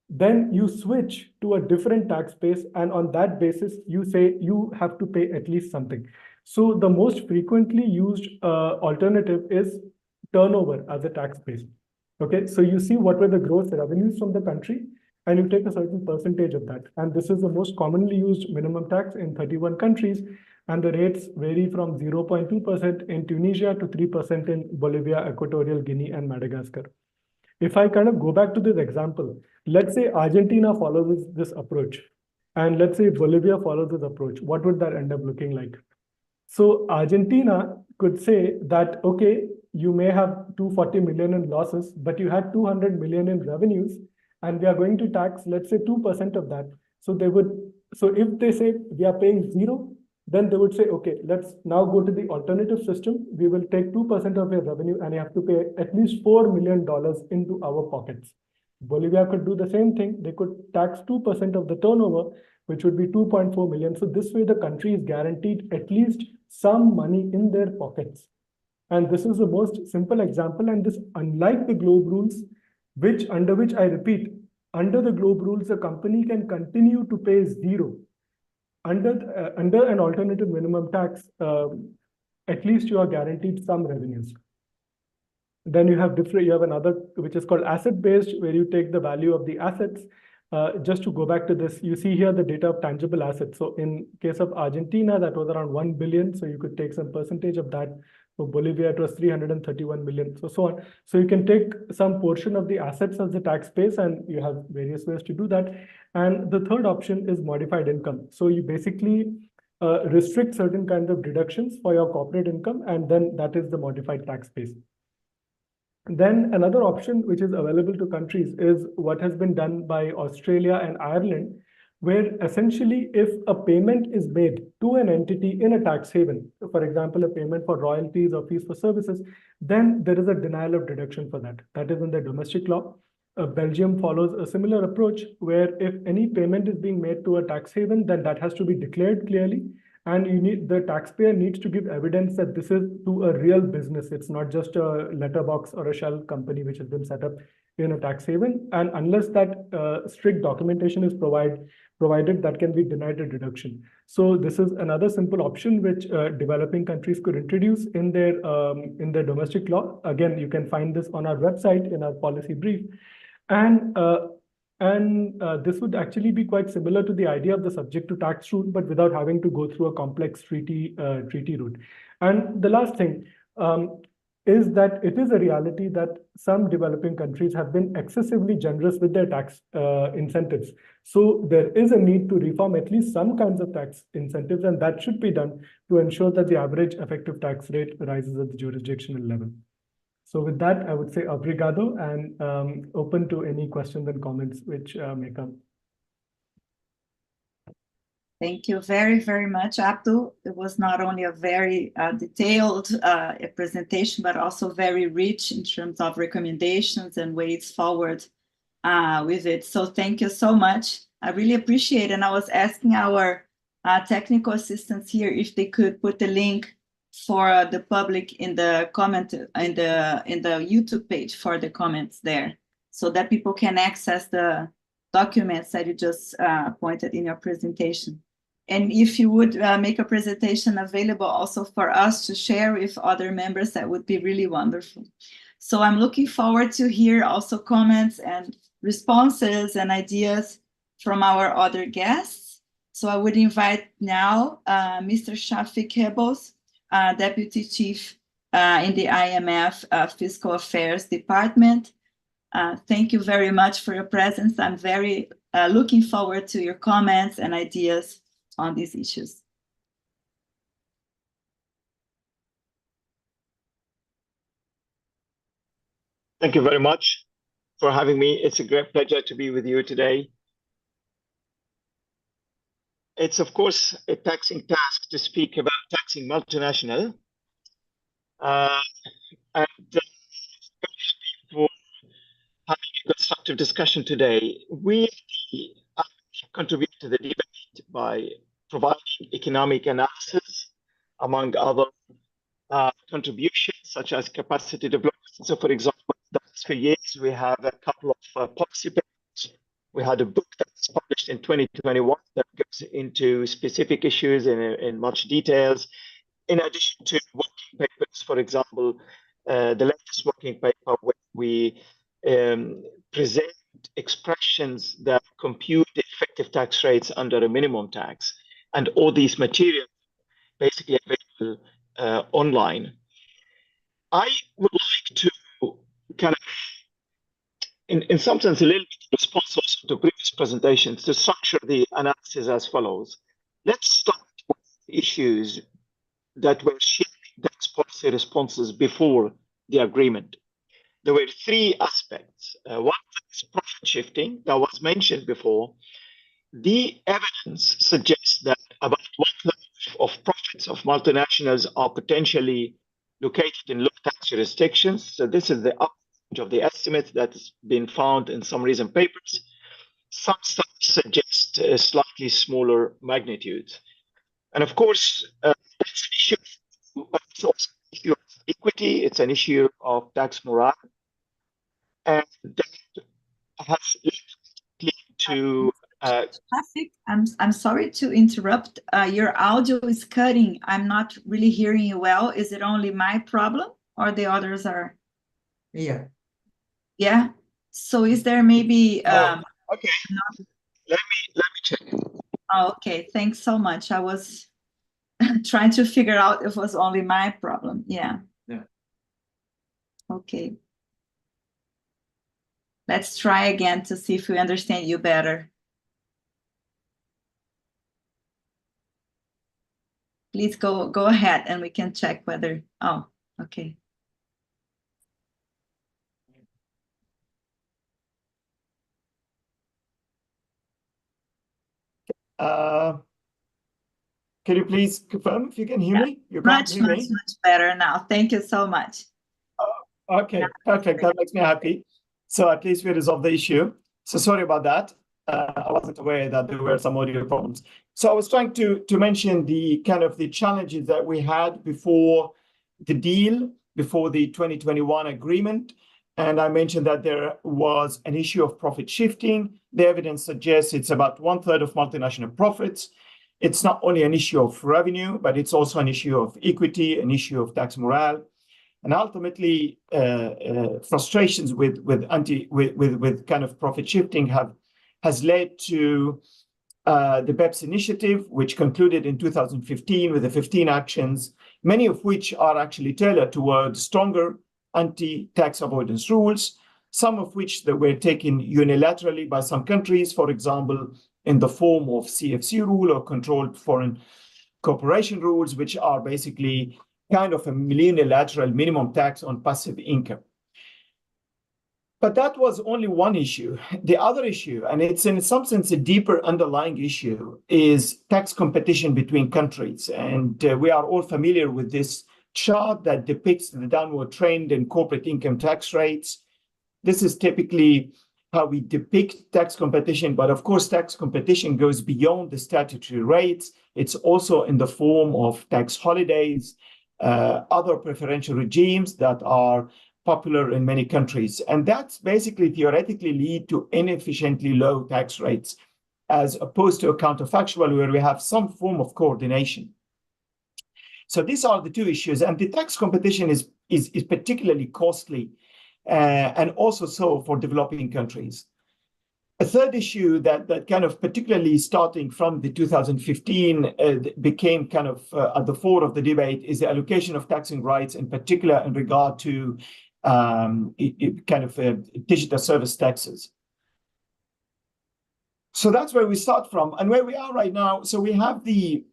Speaker 3: then you switch to a different tax base, and on that basis, you say you have to pay at least something. So the most frequently used alternative is turnover as a tax base. Okay, so you see what were the gross revenues from the country, and you take a certain percentage of that. And this is the most commonly used minimum tax in 31 countries. And the rates vary from 0.2% in Tunisia to 3% in Bolivia, Equatorial Guinea, and Madagascar. if I kind of go back to this example, let's say Argentina follows this approach, and let's say Bolivia follows this approach, what would that end up looking like? So Argentina could say that, okay, you may have 240 million in losses, but you had 200 million in revenues, and we are going to tax, let's say 2% of that. So if they say we are paying zero, then they would say, okay, let's now go to the alternative system. We will take 2% of your revenue and you have to pay at least $4 million into our pockets. Bolivia could do the same thing. They could tax 2% of the turnover, which would be 2.4 million. So this way the country is guaranteed at least some money in their pockets. And this is the most simple example. And this, unlike the globe rules, under which I repeat, under the globe rules, a company can continue to pay zero. Under an alternative minimum tax, at least you are guaranteed some revenues. Then you have another which is called asset-based, where you take the value of the assets. Just to go back to this, you see here the data of tangible assets. So in case of Argentina, that was around 1 billion. So you could take some percentage of that. For Bolivia, it was 331 million, so on. So you can take some portion of the assets as the tax base, and you have various ways to do that. And the third option is modified income. So you basically restrict certain kinds of deductions for your corporate income, and then that is the modified tax base. Then another option which is available to countries is what has been done by Australia and Ireland, where essentially if a payment is made to an entity in a tax haven, for example, a payment for royalties or fees for services, then there is a denial of deduction for that. That is in the domestic law. Belgium follows a similar approach where if any payment is being made to a tax haven, then that has to be declared clearly. And the taxpayer needs to give evidence that this is to a real business. It's not just a letterbox or a shell company which has been set up in a tax haven. And unless that strict documentation is provided, that can be denied a deduction. So this is another simple option which developing countries could introduce in their domestic law. Again, you can find this on our website in our policy brief. And this would actually be quite similar to the idea of the subject to tax route, but without having to go through a complex treaty route. And the last thing is that it is a reality that some developing countries have been excessively generous with their tax incentives. So there is a need to reform at least some kinds of tax incentives, and that should be done to ensure that the average effective tax rate rises at the jurisdictional level. So with that, I would say obrigado and open to any questions and comments which may come.
Speaker 1: Thank you very, very much, Abdul. It was not only a very detailed presentation, but also very rich in terms of recommendations and ways forward with it. So thank you so much. I really appreciate it. And I was asking our technical assistants here if they could put the link for the public in the comment in the YouTube page for the comments there, so that people can access the documents that you just pointed in your presentation. And if you would make a presentation available also for us to share with other members, that would be really wonderful. So I'm looking forward to hear also comments and responses and ideas from our other guests. So I would invite now Mr. Shafiq Hebos, Deputy Chief in the IMF Fiscal Affairs Department. Thank you very much for your presence. I'm very looking forward to your comments and ideas on these issues.
Speaker 4: Thank you very much for having me. It's a great pleasure to be with you today. It's, of course, a taxing task to speak about taxing multinational. And for having a constructive discussion today. We contribute to the debate by providing economic analysis, among other contributions, such as capacity development. So, for example, the last few years, we have a couple of policy papers. We had a book that's published in 2021 that goes into specific issues in much details. In addition to working papers, for example, the latest working paper where we present expressions that compute the effective tax rates under a minimum tax. And all these materials basically available online. I would like to kind of in some sense, a little bit in response also to previous presentations, to structure the analysis as follows. Let's start with issues that were shaping tax policy responses before the agreement. There were three aspects. One is profit shifting that was mentioned before. The evidence suggests that about 1/3 of profits of multinationals are potentially located in low tax jurisdictions. So this is the upper range of the estimate that has been found in some recent papers. Some studies suggest slightly smaller magnitudes. And of course, it's an issue, but it's also an issue of equity. It's an issue of tax morale. And that has led to
Speaker 1: Traffic. I'm sorry to interrupt. Your audio is cutting. I'm not really hearing you well. Is it only my problem or the others are?
Speaker 2: Yeah.
Speaker 1: Yeah. So is there maybe
Speaker 4: okay. Let me check.
Speaker 1: Oh, okay. Thanks so much. I was trying to figure out if it was only my problem. Yeah.
Speaker 2: Yeah.
Speaker 1: Okay. Let's try again to see if we understand you better. Please go ahead and we can check whether, oh, okay.
Speaker 5: Can you please confirm if you can hear me? You can't hear me?
Speaker 1: Much better now. Thank you so much.
Speaker 5: Oh, okay, perfect. That makes me happy. So at least we resolved the issue. So sorry about that. I wasn't aware that there were some audio problems. So I was trying to mention the kind of the challenges that we had before the deal, before the 2021 agreement. And I mentioned that there was an issue of profit shifting. The evidence suggests it's about 1/3 of multinational profits. It's not only an issue of revenue, but it's also an issue of equity, an issue of tax morale. And ultimately, frustrations with kind of profit shifting has led to the BEPS initiative, which concluded in 2015 with the 15 actions, many of which are actually tailored towards stronger anti-tax avoidance rules, some of which that were taken unilaterally by some countries, for example, in the form of CFC rule or controlled foreign corporation rules, which are basically kind of a unilateral minimum tax on passive income. But that was only one issue. The other issue, and it's in some sense a deeper underlying issue, is tax competition between countries. And we are all familiar with this chart that depicts the downward trend in corporate income tax rates. This is typically how we depict tax competition, but of course, tax competition goes beyond the statutory rates. It's also in the form of tax holidays, other preferential regimes that are popular in many countries. And that's basically theoretically lead to inefficiently low tax rates, as opposed to a counterfactual where we have some form of coordination. So these are the two issues. And the tax competition is particularly costly, and also so for developing countries. A third issue that kind of particularly starting from the 2015 became kind of at the fore of the debate is the allocation of taxing rights, in particular in regard to digital service taxes. So that's where we start from and where we are right now. So we have the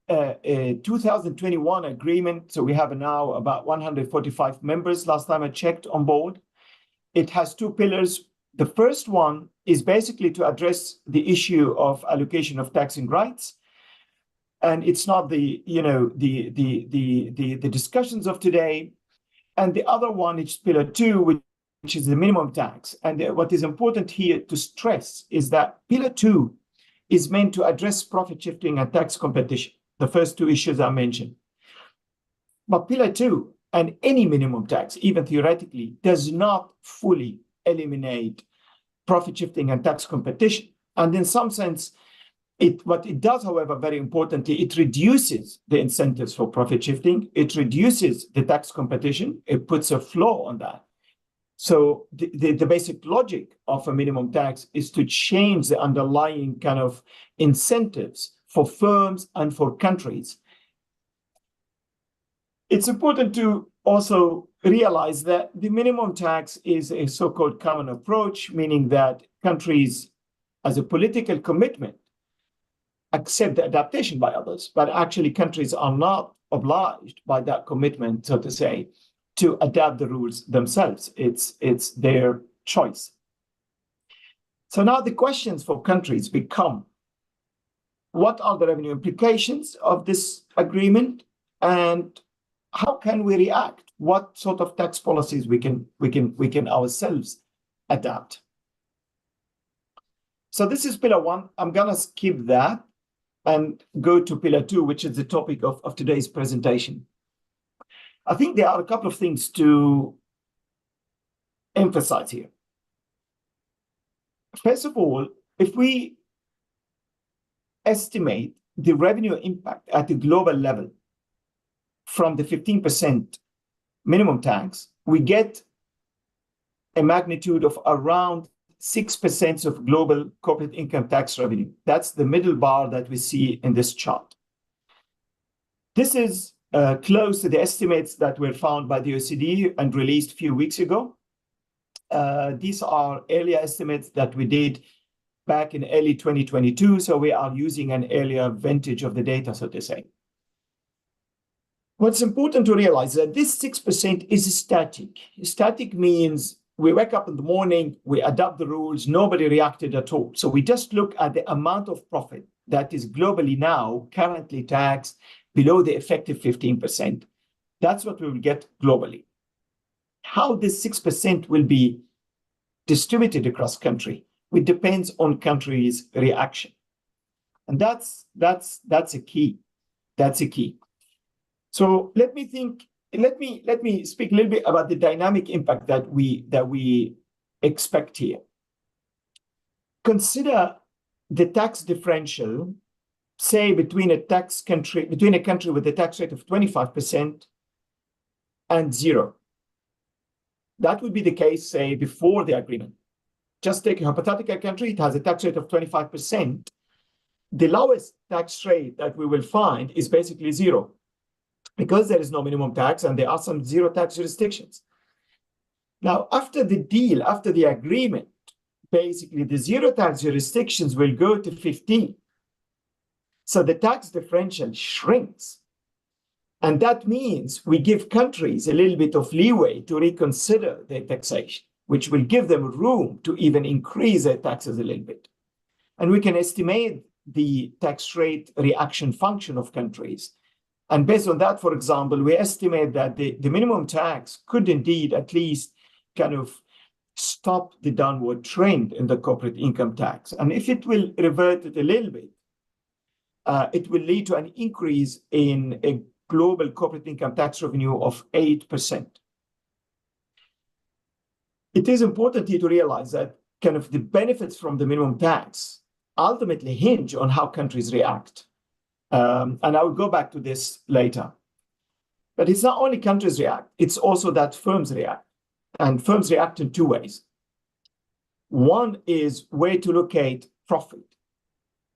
Speaker 5: 2021 agreement. So we have now about 145 members, last time I checked, on board. It has two pillars. The first one is basically to address the issue of allocation of taxing rights. And it's not the discussions of today. And the other one is pillar two, which is the minimum tax. And what is important here to stress is that pillar two is meant to address profit shifting and tax competition, the first two issues I mentioned. But pillar two and any minimum tax, even theoretically, does not fully eliminate profit shifting and tax competition. And in some sense, what it does, however, very importantly, it reduces the incentives for profit shifting. It reduces the tax competition. It puts a floor on that. So the basic logic of a minimum tax is to change the underlying kind of incentives for firms and for countries. It's important to also realize that the minimum tax is a so-called common approach, meaning that countries, as a political commitment, accept the adaptation by others, but actually countries are not obliged by that commitment, so to say, to adapt the rules themselves. It's their choice. So now the questions for countries become, what are the revenue implications of this agreement, and how can we react? What sort of tax policies we can ourselves adapt? So this is pillar one. I'm gonna skip that and go to pillar two, which is the topic of today's presentation. I think there are a couple of things to emphasize here. First of all, if we estimate the revenue impact at the global level from the 15% minimum tax, we get a magnitude of around 6% of global corporate income tax revenue. That's the middle bar that we see in this chart. This is close to the estimates that were found by the OECD and released a few weeks ago. These are earlier estimates that we did back in early 2022, so we are using an earlier vintage of the data, so to say. What's important to realize is that this 6% is static. Static means we wake up in the morning, we adapt the rules, nobody reacted at all. So we just look at the amount of profit that is globally now currently taxed below the effective 15%. That's what we will get globally. How this 6% will be distributed across country, it depends on countries' reaction. And that's a key. That's a key. So let me speak a little bit about the dynamic impact that we expect here. Consider the tax differential, say between a country with a tax rate of 25% and 0. That would be the case, say, before the agreement. Just take a hypothetical country, it has a tax rate of 25%. The lowest tax rate that we will find is basically 0, because there is no minimum tax and there are some zero tax jurisdictions. Now, after the deal, after the agreement, basically the zero tax jurisdictions will go to 15. So the tax differential shrinks. And that means we give countries a little bit of leeway to reconsider their taxation, which will give them room to even increase their taxes a little bit. And we can estimate the tax rate reaction function of countries. And based on that, for example, we estimate that the minimum tax could indeed at least kind of stop the downward trend in the corporate income tax. And if it will revert it a little bit, it will lead to an increase in a global corporate income tax revenue of 8%. It is important here to realize that kind of the benefits from the minimum tax ultimately hinge on how countries react. And I will go back to this later. But it's not only countries react, it's also that firms react. And firms react in two ways. One is way to locate profit.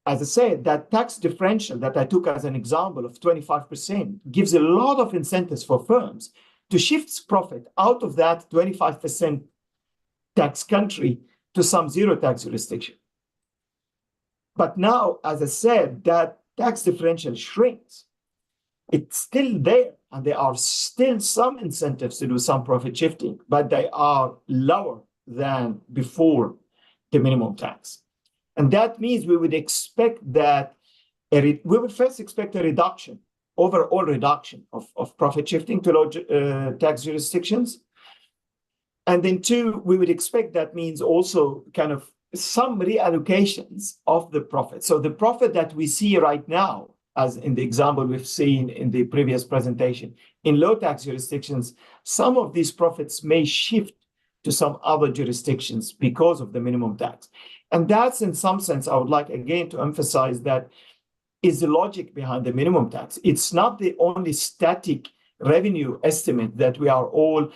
Speaker 5: As I said, that tax differential that I took as an example of 25% gives a lot of incentives for firms to shift profit out of that 25% tax country to some zero tax jurisdiction. But now, as I said, that tax differential shrinks. It's still there, and there are still some incentives to do some profit shifting, but they are lower than before the minimum tax. And that means we would expect that we would first expect a reduction, overall reduction of profit shifting to low tax jurisdictions. And then two, we would expect that means also kind of some reallocations of the profit. So the profit that we see right now, as in the example we've seen in the previous presentation, in low tax jurisdictions, some of these profits may shift to some other jurisdictions because of the minimum tax. And that's, in some sense, I would like again to emphasize that is the logic behind the minimum tax. It's not the only static revenue estimate that we are all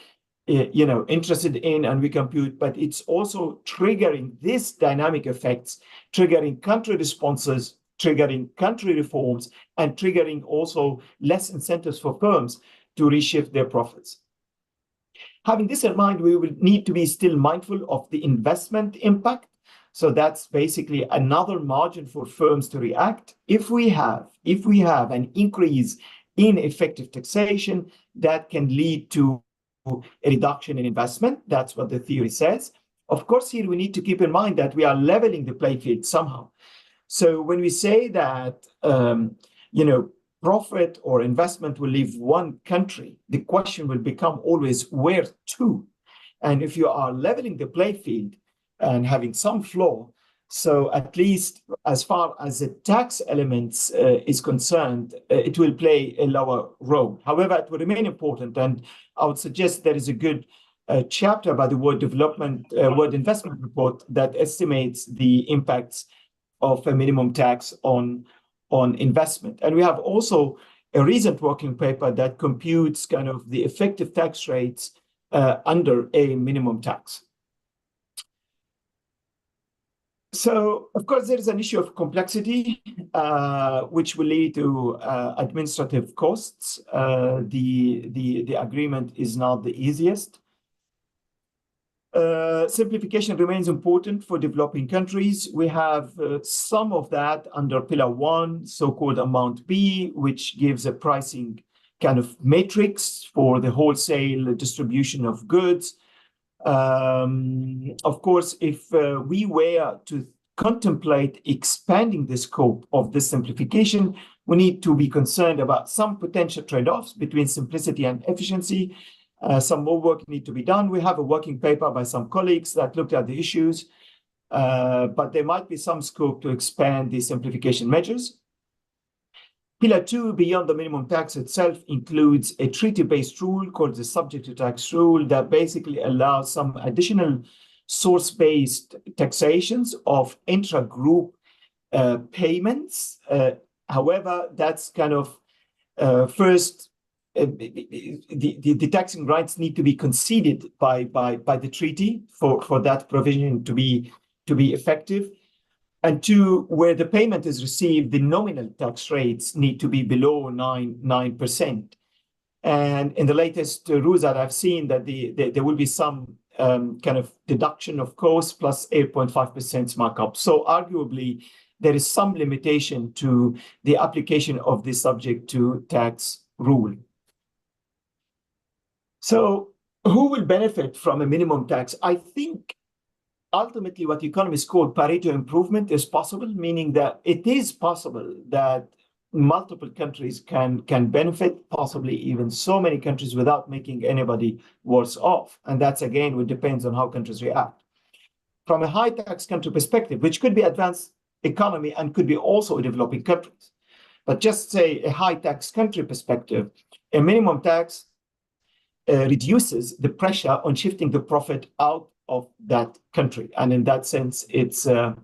Speaker 5: interested in and we compute, but it's also triggering these dynamic effects, triggering country responses, triggering country reforms, and triggering also less incentives for firms to reshift their profits. Having this in mind, we will need to be still mindful of the investment impact. So that's basically another margin for firms to react. If we have an increase in effective taxation, that can lead to a reduction in investment. That's what the theory says. Of course, here we need to keep in mind that we are leveling the playing field somehow. So when we say that, profit or investment will leave one country, the question will become always where to? And if you are leveling the playing field and having some floor, so at least as far as the tax elements is concerned, it will play a lower role. However, it will remain important, and I would suggest there is a good chapter by the World Investment Report that estimates the impacts of a minimum tax on investment. And we have also a recent working paper that computes kind of the effective tax rates under a minimum tax. So, of course, there is an issue of complexity, which will lead to administrative costs. The agreement is not the easiest. Simplification remains important for developing countries. We have some of that under Pillar 1, so-called Amount B, which gives a pricing kind of matrix for the wholesale distribution of goods. Of course, if we were to contemplate expanding the scope of this simplification, we need to be concerned about some potential trade-offs between simplicity and efficiency. Some more work needs to be done. We have a working paper by some colleagues that looked at the issues, but there might be some scope to expand the simplification measures. Pillar 2, beyond the minimum tax itself, includes a treaty-based rule called the subject to tax rule that basically allows some additional source-based taxations of intra-group payments. However, that's kind of first, the taxing rights need to be conceded by the treaty for that provision to be effective. And 2, where the payment is received, the nominal tax rates need to be below 9%. And in the latest rules that I've seen, that there will be some kind of deduction of costs plus 8.5% markup. So arguably, there is some limitation to the application of the subject to tax rule. So who will benefit from a minimum tax? I think ultimately, what economists call Pareto improvement is possible, meaning that it is possible that multiple countries can benefit, possibly even so many countries, without making anybody worse off. And that's, again, what depends on how countries react. From a high tax country perspective, which could be advanced economy and could be also developing countries, but just say a high tax country perspective, a minimum tax reduces the pressure on shifting the profit out of that country. And in that sense, it's a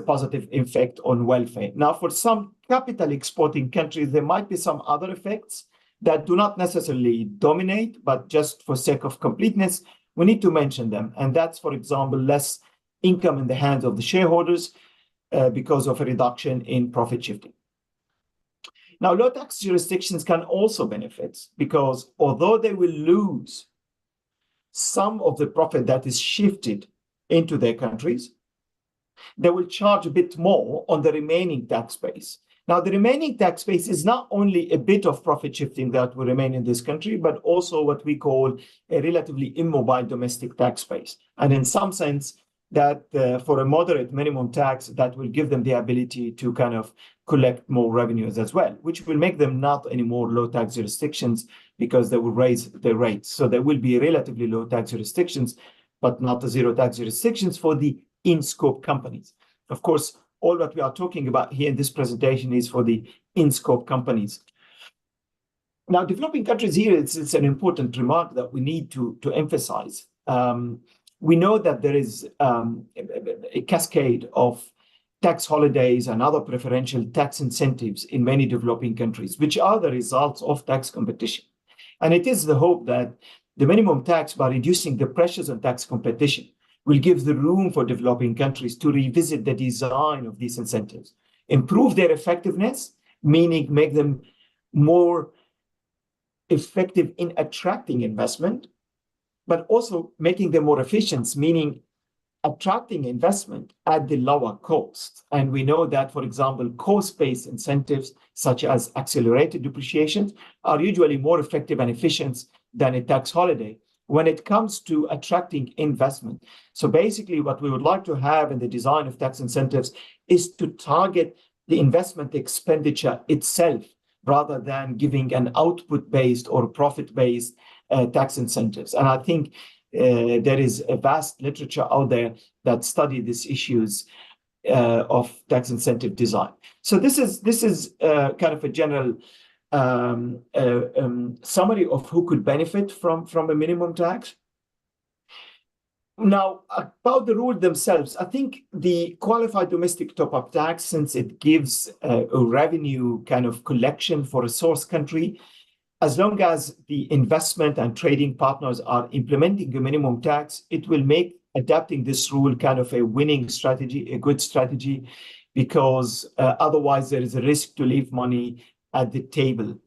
Speaker 5: positive effect on welfare. Now, for some capital exporting countries, there might be some other effects that do not necessarily dominate, but just for sake of completeness, we need to mention them. And that's, for example, less income in the hands of the shareholders because of a reduction in profit shifting. Now, low tax jurisdictions can also benefit because although they will lose some of the profit that is shifted into their countries, they will charge a bit more on the remaining tax base. Now, the remaining tax base is not only a bit of profit shifting that will remain in this country, but also what we call a relatively immobile domestic tax base. And in some sense, that for a moderate minimum tax, that will give them the ability to kind of collect more revenues as well, which will make them not anymore low tax jurisdictions because they will raise their rates. So there will be relatively low tax jurisdictions, but not the zero tax jurisdictions for the in-scope companies. Of course, all that we are talking about here in this presentation is for the in-scope companies. Now, developing countries here, it's an important remark that we need to emphasize. We know that there is a cascade of tax holidays and other preferential tax incentives in many developing countries, which are the results of tax competition. And it is the hope that the minimum tax, by reducing the pressures on tax competition, will give the room for developing countries to revisit the design of these incentives, improve their effectiveness, meaning make them more effective in attracting investment, but also making them more efficient, meaning attracting investment at the lower cost. And we know that, for example, cost-based incentives, such as accelerated depreciation, are usually more effective and efficient than a tax holiday when it comes to attracting investment. So basically, what we would like to have in the design of tax incentives is to target the investment expenditure itself, rather than giving an output-based or profit-based tax incentives. And I think there is a vast literature out there that study these issues of tax incentive design. So this is kind of a general summary of who could benefit from a minimum tax. Now, about the rule themselves, I think the qualified domestic top-up tax, since it gives a revenue kind of collection for a source country, as long as the investment and trading partners are implementing a minimum tax, it will make adapting this rule kind of a winning strategy, a good strategy, because otherwise there is a risk to leave money at the table.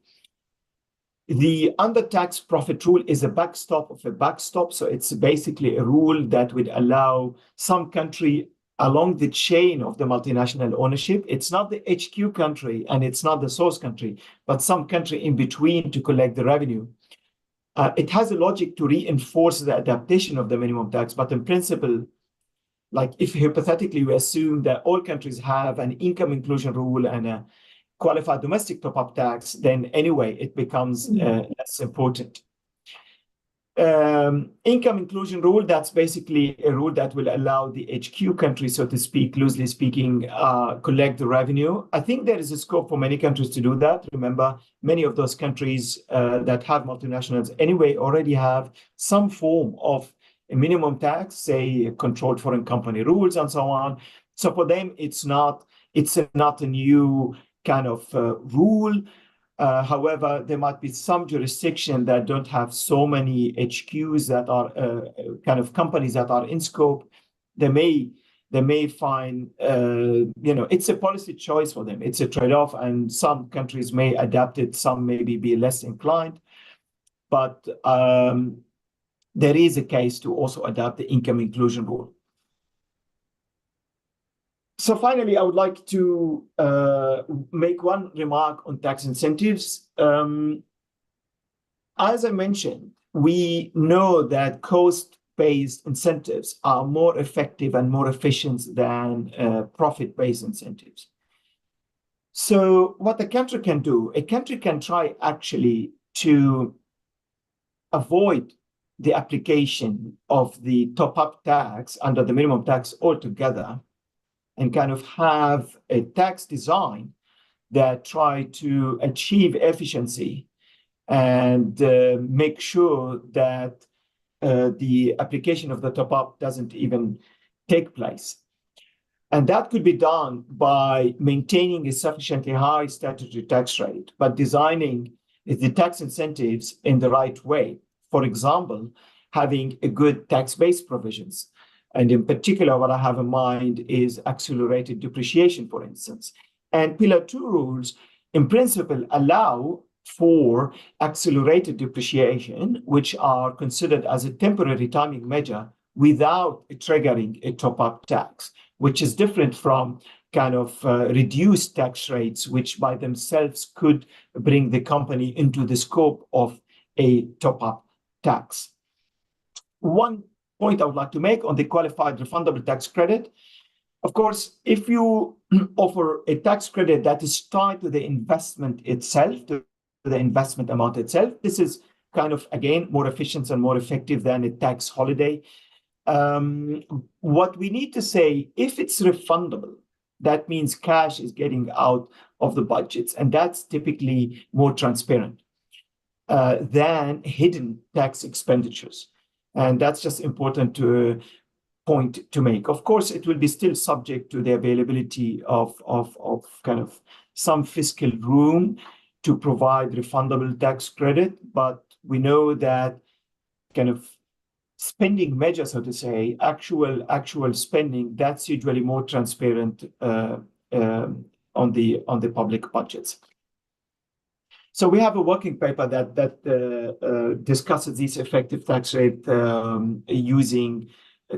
Speaker 5: The under-tax profit rule is a backstop of a backstop. So it's basically a rule that would allow some country along the chain of the multinational ownership. It's not the HQ country and it's not the source country, but some country in between to collect the revenue. It has a logic to reinforce the adaptation of the minimum tax, but in principle, like if hypothetically we assume that all countries have an income inclusion rule and a qualified domestic top-up tax, then anyway, it becomes less important. Income inclusion rule, that's basically a rule that will allow the HQ country, so to speak, loosely speaking, collect the revenue. I think there is a scope for many countries to do that. Remember, many of those countries that have multinationals anyway already have some form of a minimum tax, say controlled foreign company rules and so on. So for them, it's not a new kind of rule. However, there might be some jurisdiction that don't have so many HQs that are kind of companies that are in scope. They may find, it's a policy choice for them. It's a trade-off, and some countries may adapt it, some maybe be less inclined. But there is a case to also adapt the income inclusion rule. So finally, I would like to make one remark on tax incentives. As I mentioned, we know that cost-based incentives are more effective and more efficient than profit-based incentives. So what a country can do, a country can try actually to avoid the application of the top-up tax under the minimum tax altogether, and kind of have a tax design that try to achieve efficiency and make sure that the application of the top-up doesn't even take place. And that could be done by maintaining a sufficiently high statutory tax rate, but designing the tax incentives in the right way. For example, having a good tax-based provisions. And in particular, what I have in mind is accelerated depreciation, for instance. And Pillar 2 rules, in principle, allow for accelerated depreciation, which are considered as a temporary timing measure without triggering a top-up tax, which is different from kind of reduced tax rates, which by themselves could bring the company into the scope of a top-up tax. One point I would like to make on the qualified refundable tax credit. Of course, if you offer a tax credit that is tied to the investment itself, to the investment amount itself, this is kind of, again, more efficient and more effective than a tax holiday. What we need to say, if it's refundable, that means cash is getting out of the budgets, and that's typically more transparent than hidden tax expenditures. And that's just important to point to make. Of course, it will be still subject to the availability of kind of some fiscal room to provide refundable tax credit, but we know that kind of spending measures, so to say, actual spending, that's usually more transparent on the public budgets. So we have a working paper that discusses this effective tax rate using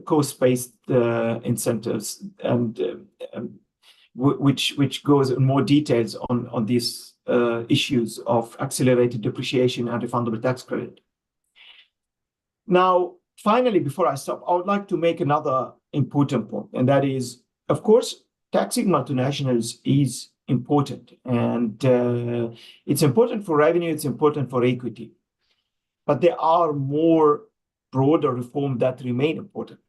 Speaker 5: cost-based incentives, and which goes in more details on these issues of accelerated depreciation and refundable tax credit. Now, finally, before I stop, I would like to make another important point, and that is, of course, taxing multinationals is important, and it's important for revenue, it's important for equity, but there are more broader reforms that remain important.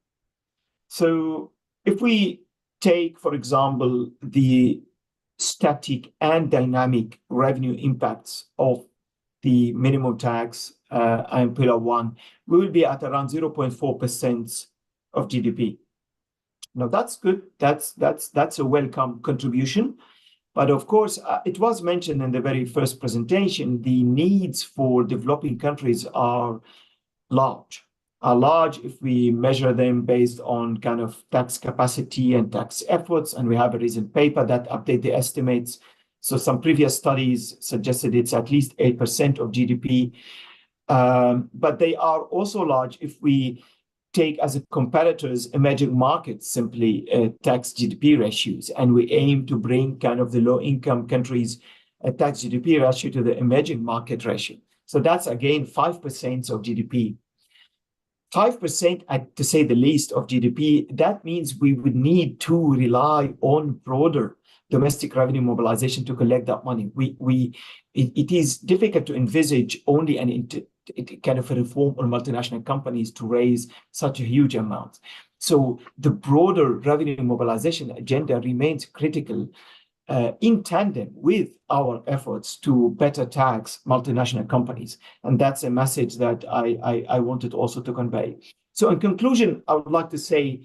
Speaker 5: So if we take, for example, the static and dynamic revenue impacts of the minimum tax and Pillar 1, we will be at around 0.4% of GDP. Now that's good. That's a welcome contribution. But of course, it was mentioned in the very first presentation, the needs for developing countries are large if we measure them based on kind of tax capacity and tax efforts. And we have a recent paper that update the estimates. So some previous studies suggested it's at least 8% of GDP. But they are also large if we take as a comparators emerging markets, simply tax GDP ratios, and we aim to bring kind of the low-income countries tax GDP ratio to the emerging market ratio. So that's again 5% of GDP. 5%, to say the least, of GDP, that means we would need to rely on broader domestic revenue mobilization to collect that money. It is difficult to envisage only kind of a reform on multinational companies to raise such a huge amount. So the broader revenue mobilization agenda remains critical in tandem with our efforts to better tax multinational companies. And that's a message that I wanted also to convey. So in conclusion, I would like to say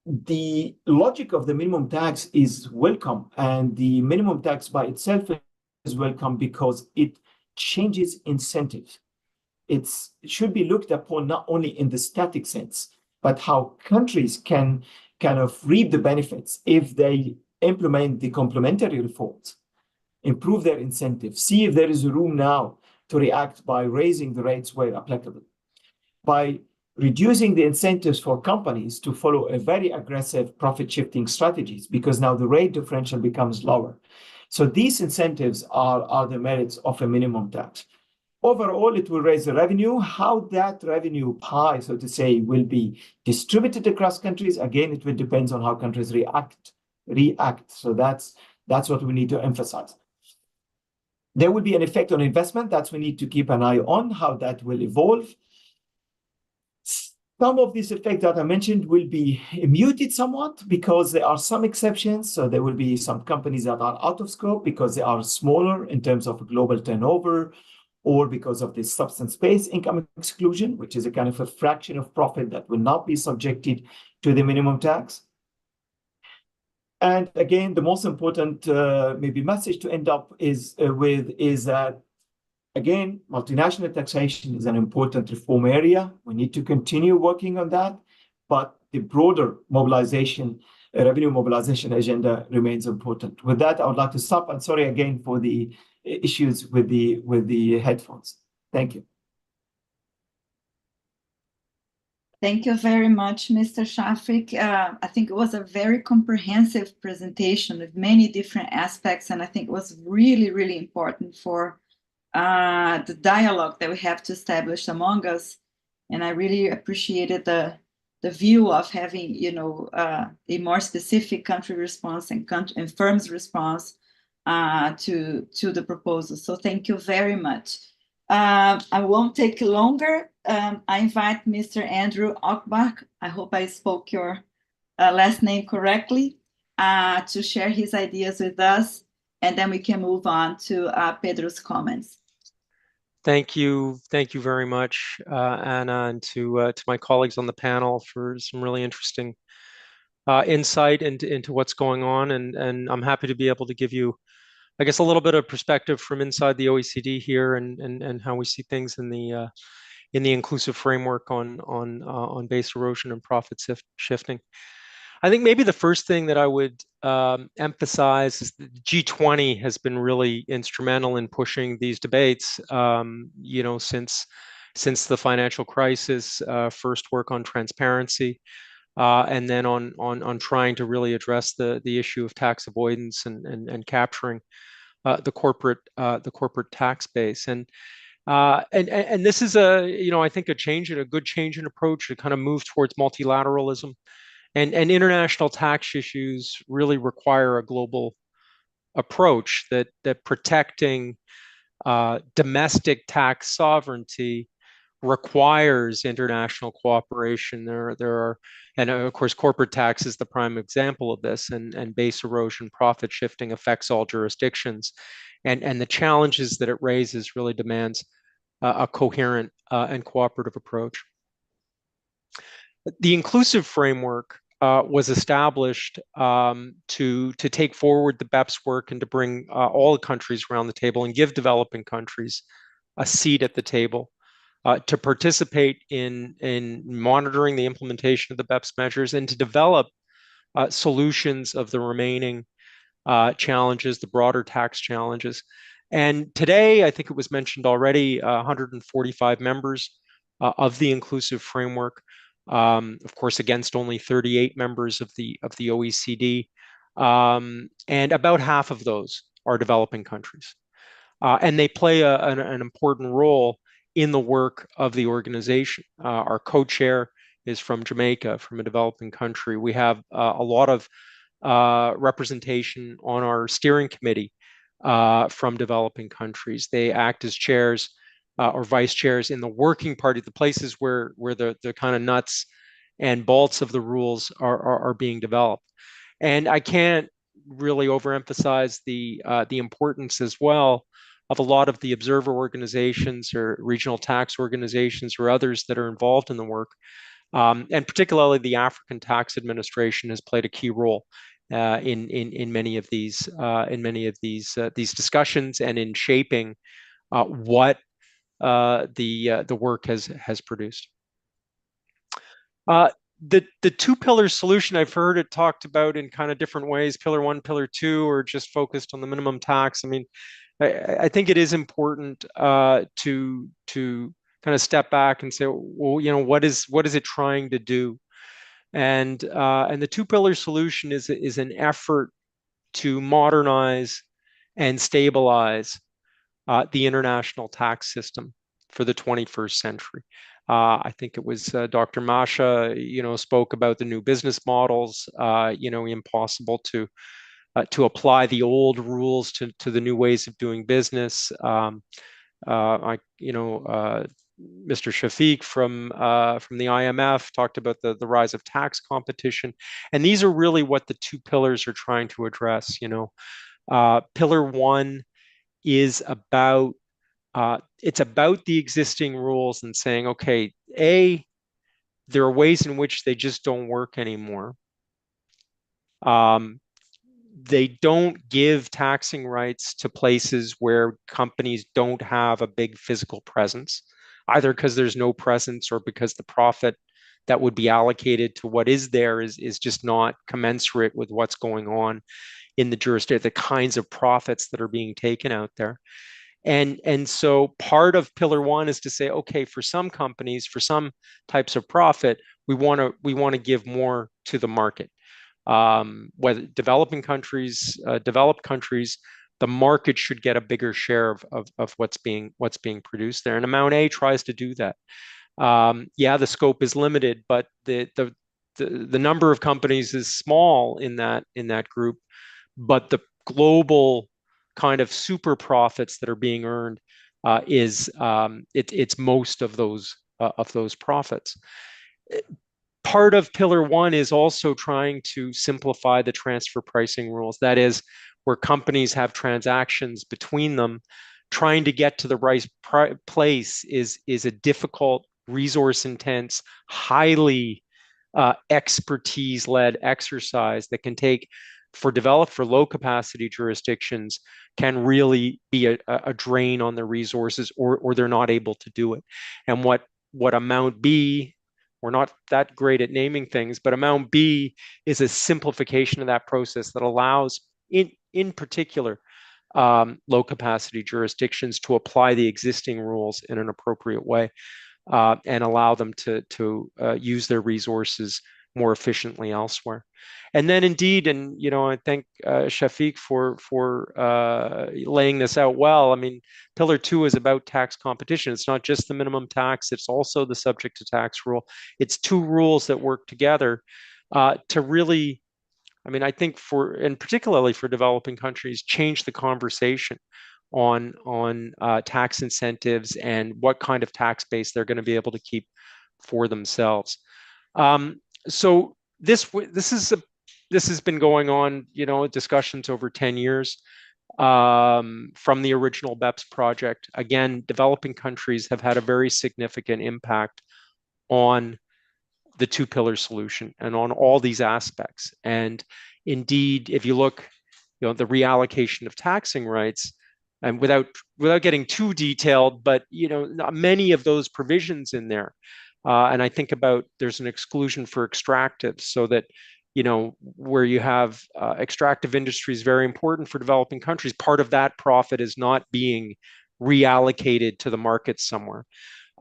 Speaker 5: the logic of the minimum tax is welcome, and the minimum tax by itself is welcome because it changes incentives. It should be looked upon not only in the static sense, but how countries can kind of reap the benefits if they implement the complementary reforms, improve their incentives, see if there is room now to react by raising the rates where applicable, by reducing the incentives for companies to follow a very aggressive profit-shifting strategies, because now the rate differential becomes lower. So these incentives are the merits of a minimum tax. Overall, it will raise the revenue. How that revenue pie, so to say, will be distributed across countries, again, it will depend on how countries react. So that's what we need to emphasize. There will be an effect on investment that we need to keep an eye on, how that will evolve. Some of these effects that I mentioned will be muted somewhat because there are some exceptions. So there will be some companies that are out of scope because they are smaller in terms of global turnover, or because of the substance-based income exclusion, which is a kind of a fraction of profit that will not be subjected to the minimum tax. And again, the most important maybe message to end up is that, again, multinational taxation is an important reform area. We need to continue working on that, but the broader mobilization, revenue mobilization agenda remains important. With that, I would like to stop. And sorry again for the issues with the headphones. Thank you.
Speaker 1: Thank you very much, Mr. Shafik. I think it was a very comprehensive presentation with many different aspects, and I think it was really, really important for the dialogue that we have to establish among us. And I really appreciated the view of having, a more specific country response and firms response to the proposal. So thank you very much. I won't take longer. I invite Mr. Andrew Ockbach, I hope I spoke your last name correctly, to share his ideas with us, and then we can move on to Pedro's comments.
Speaker 6: Thank you very much, Ana, and to my colleagues on the panel for some really interesting insight into what's going on, and I'm happy to be able to give you, I guess, a little bit of perspective from inside the OECD here, and how we see things in the inclusive framework on base erosion and profit shifting. I think maybe the first thing that I would emphasize is that the G20 has been really instrumental in pushing these debates, since the financial crisis, first work on transparency, and then on trying to really address the issue of tax avoidance and capturing the corporate tax base. And this is I think a good change in approach to kind of move towards multilateralism, and international tax issues really require a global approach that protecting domestic tax sovereignty requires international cooperation. There are, and of course, corporate tax is the prime example of this, and base erosion, profit shifting affects all jurisdictions, and the challenges that it raises really demands a coherent and cooperative approach. The inclusive framework was established to take forward the BEPS work and to bring all the countries around the table and give developing countries a seat at the table to participate in monitoring the implementation of the BEPS measures and to develop solutions of the remaining challenges, the broader tax challenges. And today, I think it was mentioned already, 145 members of the inclusive framework, of course, against only 38 members of the OECD, and about half of those are developing countries, and they play an important role in the work of the organization. Our co-chair is from Jamaica, from a developing country. We have a lot of representation on our steering committee from developing countries. They act as chairs or vice chairs in the working party, the places where the kind of nuts and bolts of the rules are being developed. And I can't really overemphasize the importance as well of a lot of the observer organizations or regional tax organizations or others that are involved in the work. And particularly the African Tax Administration has played a key role in many of these discussions and in shaping what the work has produced. The two-pillar solution, I've heard it talked about in kind of different ways, pillar one, pillar two, or just focused on the minimum tax. I mean, I think it is important to kind of step back and say, well, what is it trying to do? And the two-pillar solution is an effort to modernize and stabilize the international tax system for the 21st century. I think it was Dr. Masha, spoke about the new business models, impossible to apply the old rules to the new ways of doing business. Mr. Shafiq from the IMF talked about the rise of tax competition, and these are really what the two pillars are trying to address. Pillar one is about it's about the existing rules and saying, okay, there are ways in which they just don't work anymore. They don't give taxing rights to places where companies don't have a big physical presence, either because there's no presence or because the profit that would be allocated to what is there is just not commensurate with what's going on in the jurisdiction, the kinds of profits that are being taken out there. And so part of pillar one is to say, okay, for some companies, for some types of profit, we want to give more to the market. Whether developing countries, developed countries, the market should get a bigger share of what's being produced there. And Amount A tries to do that. The scope is limited, but the number of companies is small in that group, but the global kind of super profits that are being earned it's most of those profits. Part of pillar one is also trying to simplify the transfer pricing rules. That is, where companies have transactions between them, trying to get to the right place is a difficult, resource-intense, highly expertise-led exercise that can take, for low-capacity jurisdictions, can really be a drain on their resources, or they're not able to do it. And what Amount B We're not that great at naming things, but amount B is a simplification of that process that allows, in particular, low capacity jurisdictions to apply the existing rules in an appropriate way and allow them to use their resources more efficiently elsewhere. And then indeed, and I thank Shafiq for laying this out well. I mean, Pillar 2 is about tax competition. It's not just the minimum tax, it's also the subject to tax rule. It's two rules that work together to really, I mean, I think and particularly for developing countries, change the conversation on tax incentives and what kind of tax base they're going to be able to keep for themselves. So this has been going on, discussions over 10 years from the original BEPS project. Again, developing countries have had a very significant impact on the two-pillar solution and on all these aspects. And indeed, if you look, the reallocation of taxing rights, and without getting too detailed, but many of those provisions in there, and I think about there's an exclusion for extractives, so that where you have extractive industries very important for developing countries, part of that profit is not being reallocated to the market somewhere.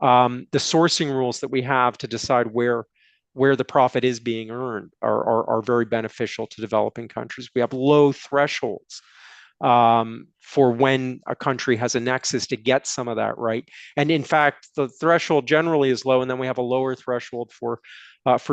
Speaker 6: The sourcing rules that we have to decide where the profit is being earned are very beneficial to developing countries. We have low thresholds for when a country has a nexus to get some of that right. And in fact, the threshold generally is low, and then we have a lower threshold for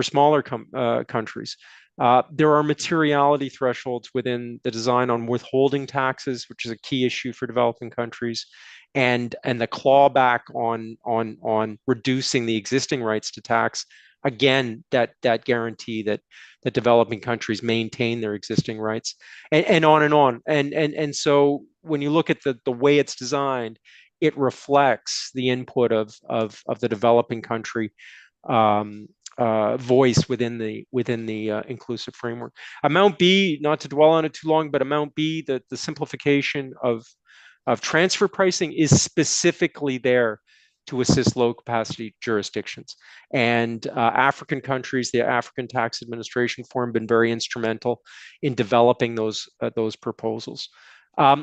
Speaker 6: smaller countries. There are materiality thresholds within the design on withholding taxes, which is a key issue for developing countries, and the clawback on reducing the existing rights to tax. Again, that guarantee that developing countries maintain their existing rights, and on and on. And so when you look at the way it's designed, it reflects the input of the developing country voice within the inclusive framework. Amount B, not to dwell on it too long, but Amount B, the simplification of transfer pricing, is specifically there to assist low capacity jurisdictions. And African countries, the African Tax Administration Forum, been very instrumental in developing those proposals.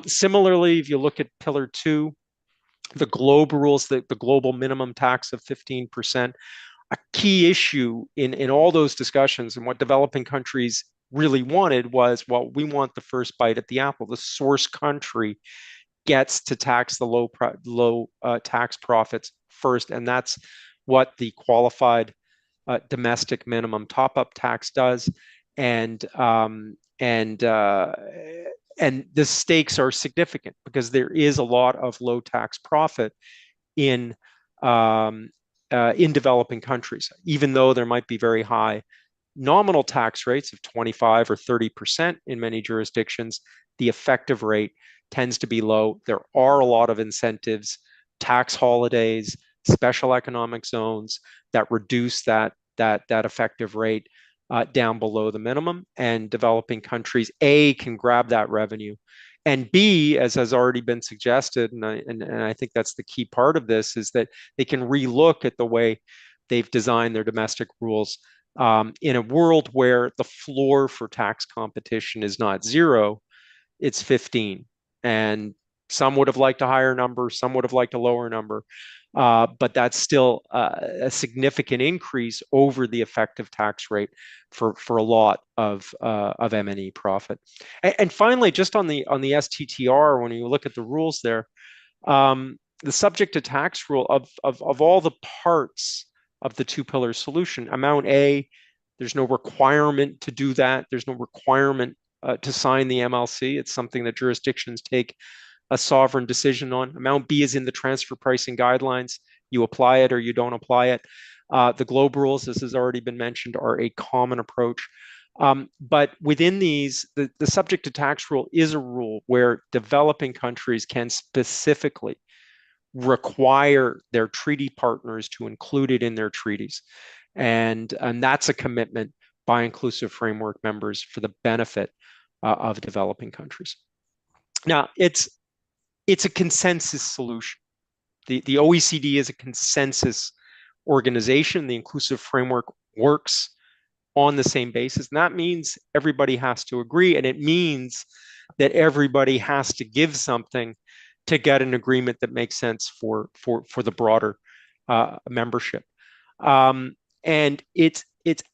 Speaker 6: Similarly, if you look at Pillar 2, the global rules, the global minimum tax of 15%, a key issue in all those discussions, and what developing countries really wanted was, well, we want the first bite at the apple. The source country gets to tax the low tax profits first, and that's what the qualified domestic minimum top-up tax does. And the stakes are significant because there is a lot of low tax profit in developing countries, even though there might be very high nominal tax rates of 25 or 30% in many jurisdictions. The effective rate tends to be low. There are a lot of incentives, tax holidays, special economic zones that reduce that effective rate down below the minimum, and developing countries, A, can grab that revenue, and B, as has already been suggested, and I think that's the key part of this, is that they can relook at the way they've designed their domestic rules in a world where the floor for tax competition is not 0, it's 15. And some would have liked a higher number, some would have liked a lower number, but that's still a significant increase over the effective tax rate for a lot of M&E profit. And finally, just on the STTR, when you look at the rules there, the subject to tax rule of all the parts of the two-pillar solution, Amount A, there's no requirement to do that. There's no requirement to sign the MLC. It's something that jurisdictions take a sovereign decision on. Amount B is in the transfer pricing guidelines. You apply it or you don't apply it. The global rules, this has already been mentioned, are a common approach. But within these, the subject to tax rule is a rule where developing countries can specifically require their treaty partners to include it in their treaties. And that's a commitment by inclusive framework members for the benefit of developing countries. Now, it's a consensus solution. The OECD is a consensus organization. The inclusive framework works on the same basis. And that means everybody has to agree. And it means that everybody has to give something to get an agreement that makes sense for the broader membership. And it's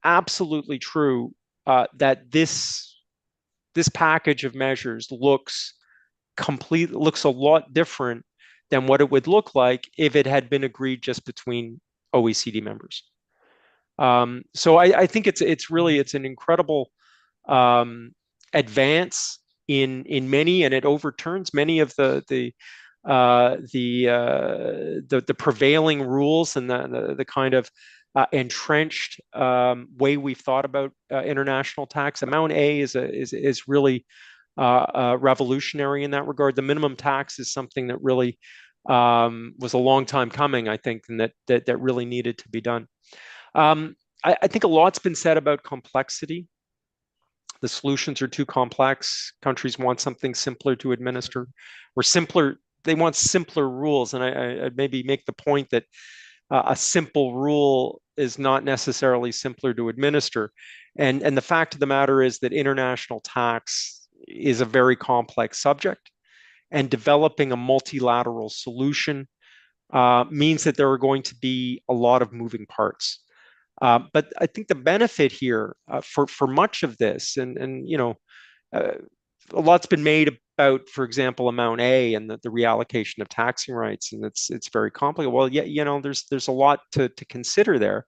Speaker 6: absolutely true that this package of measures looks a lot different than what it would look like if it had been agreed just between OECD members. So I think it's really an incredible advance in many, and it overturns many of the prevailing rules and the kind of entrenched way we've thought about international tax. Amount A is really revolutionary in that regard. The minimum tax is something that really was a long time coming, I think, and that really needed to be done. I think a lot's been said about complexity. The solutions are too complex. Countries want something simpler to administer, or simpler. They want simpler rules, and I'd maybe make the point that a simple rule is not necessarily simpler to administer. And the fact of the matter is that international tax is a very complex subject, and developing a multilateral solution means that there are going to be a lot of moving parts. But I think the benefit here for much of this, and you know, a lot's been made about, for example, Amount A and the reallocation of taxing rights, and it's very complicated. Well, yeah, you know, there's a lot to consider there.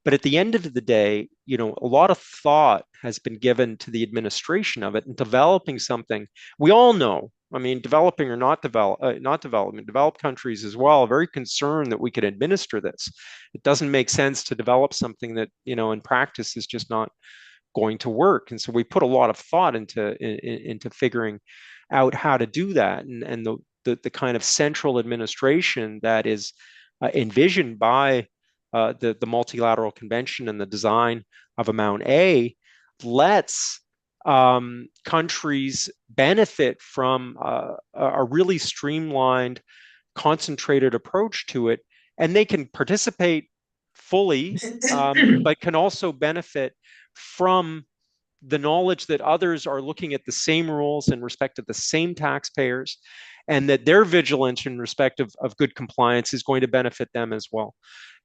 Speaker 6: But at the end of the day, you know, a lot of thought has been given to the administration of it and developing something. We all know, I mean, developing or not development, developed countries as well, are very concerned that we could administer this. It doesn't make sense to develop something that, you know, in practice is just not going to work. And so we put a lot of thought into figuring out how to do that, and the kind of central administration that is envisioned by the multilateral convention and the design of Amount A lets countries benefit from a really streamlined, concentrated approach to it, and they can participate fully, but can also benefit from the knowledge that others are looking at the same rules in respect of the same taxpayers, and that their vigilance in respect of good compliance is going to benefit them as well.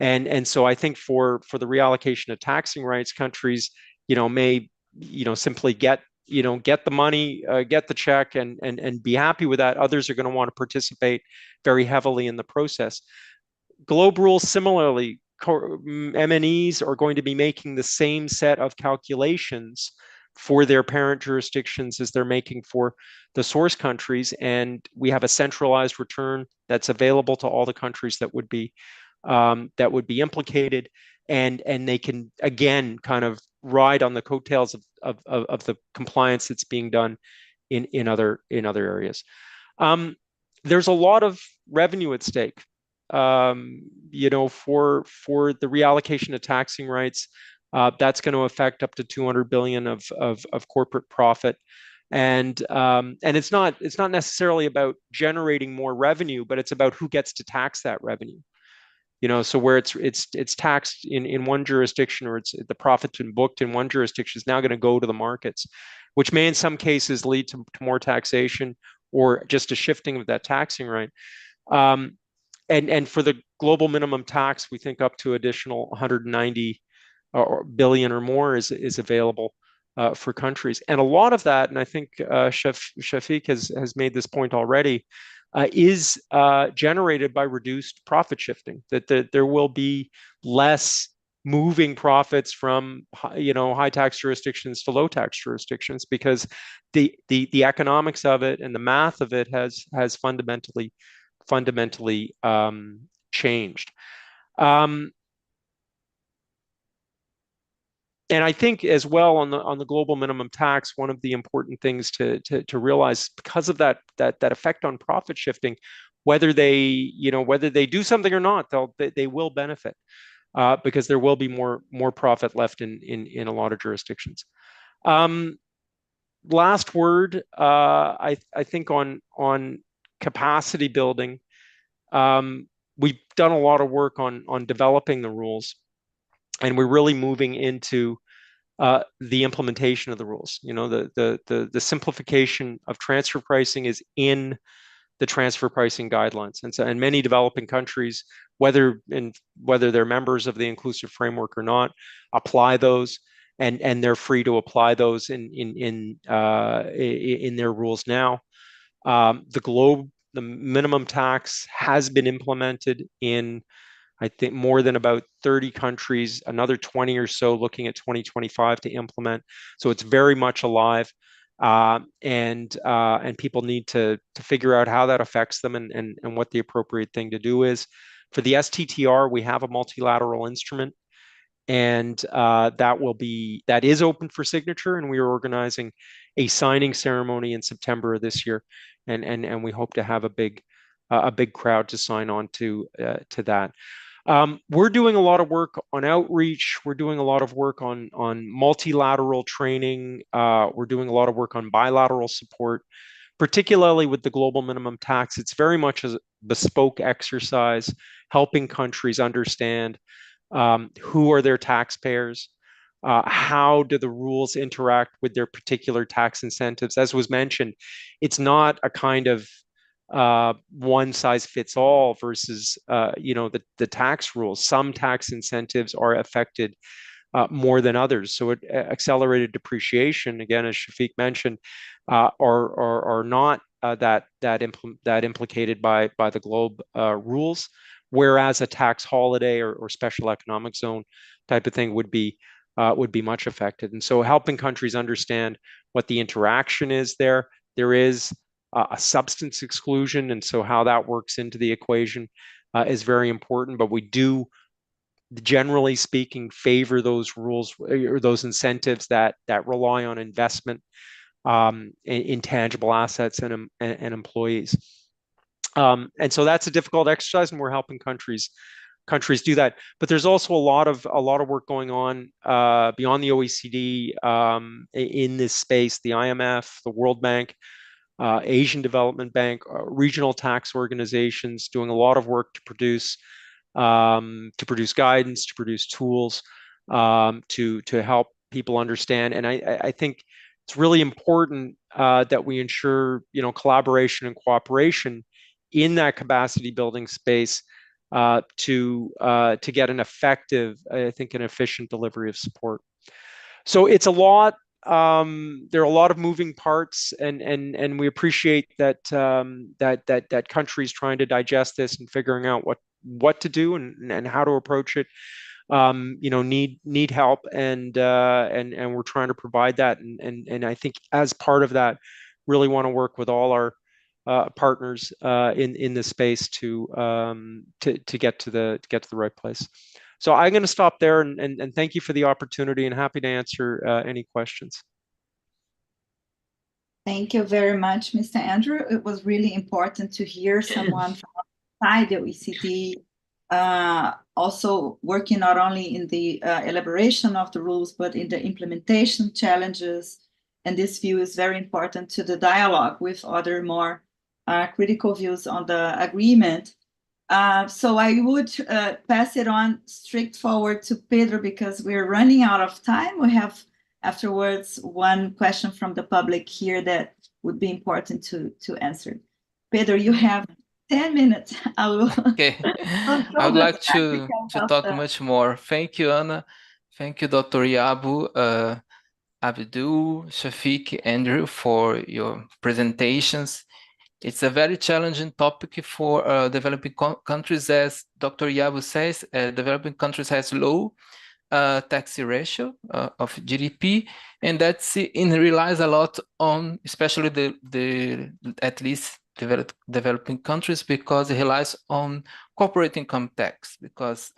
Speaker 6: And so I think for the reallocation of taxing rights, countries, you know, may, you know, simply get the money, get the check, and be happy with that. Others are going to want to participate very heavily in the process. Globe rules similarly, MNEs are going to be making the same set of calculations for their parent jurisdictions as they're making for the source countries, and we have a centralized return that's available to all the countries that would be implicated, and they can again kind of ride on the coattails of the compliance that's being done in other areas. There's a lot of revenue at stake. You know, for the reallocation of taxing rights, that's going to affect up to 200 billion of corporate profit, and it's not necessarily about generating more revenue, but it's about who gets to tax that revenue. You know, so where it's taxed in one jurisdiction, or it's the profit's been booked in one jurisdiction, is now going to go to the markets, which may in some cases lead to more taxation or just a shifting of that taxing right. And for the global minimum tax, we think up to additional 190 billion or more is available for countries. And a lot of that, and I think Shafiq has made this point already, is generated by reduced profit shifting, that there will be less moving profits from, you know, high tax jurisdictions to low tax jurisdictions, because the economics of it and the math of it has fundamentally changed. And I think as well on the global minimum tax, one of the important things to realize, because of that effect on profit shifting, whether they do something or not, they will benefit because there will be more profit left in a lot of jurisdictions. Last word, I think on capacity building. we've done a lot of work on developing the rules, and we're really moving into the implementation of the rules. You know, the simplification of transfer pricing is in the transfer pricing guidelines, and many developing countries, whether they're members of the inclusive framework or not, apply those, and they're free to apply those in their rules now. The minimum tax has been implemented in, I think, more than about 30 countries, another 20 or so looking at 2025 to implement. So it's very much alive, and people need to figure out how that affects them and what the appropriate thing to do is. For the STTR, we have a multilateral instrument, and that is open for signature, and we are organizing a signing ceremony in September of this year, and we hope to have a big crowd to sign on to that. We're doing a lot of work on outreach. We're doing a lot of work on multilateral training. We're doing a lot of work on bilateral support, particularly with the global minimum tax. It's very much a bespoke exercise, helping countries understand who are their taxpayers, how do the rules interact with their particular tax incentives. As was mentioned, it's not a kind of one size fits all versus the tax rules. Some tax incentives are affected more than others. So accelerated depreciation, again, as Shafiq mentioned, are not that implicated by the GLOBE rules, whereas a tax holiday or special economic zone type of thing would be much affected. And so helping countries understand what the interaction is there. There is a substance exclusion, and so how that works into the equation is very important. But we do, generally speaking, favor those rules or those incentives that rely on investment in tangible assets and employees. And so that's a difficult exercise, and we're helping countries do that. But there's also a lot of work going on beyond the OECD in this space. The IMF, the World Bank, Asian Development Bank, regional tax organizations doing a lot of work to produce guidance, to produce tools, to help people understand. And I think it's really important that we ensure collaboration and cooperation in that capacity building space to get an effective, I think, an efficient delivery of support. So it's a lot. There are a lot of moving parts, and we appreciate that that countries trying to digest this and figuring out what to do and how to approach it. Need help, and we're trying to provide that. And I think as part of that, really want to work with all our partners in this space to get to the right place. So I'm going to stop there and thank you for the opportunity, and happy to answer any questions.
Speaker 1: Thank you very much, Mr. Andrew. It was really important to hear someone from outside the OECD also working not only in the elaboration of the rules, but in the implementation challenges. And this view is very important to the dialogue with other more critical views on the agreement. So I would pass it on straight forward to Pedro, because we're running out of time. We have afterwards one question from the public here that would be important to answer. Pedro, you have 10 minutes. I will.
Speaker 7: Okay. I would like to talk much more. Thank you, Ana. Thank you, Dr. Yabu, Abdul, Shafiq, Andrew, for your presentations. It's a very challenging topic for developing countries. As Dr. Yabu says, developing countries has low tax ratio of GDP, and that's relies a lot on, especially the at least developing countries, because it relies on corporate income tax, because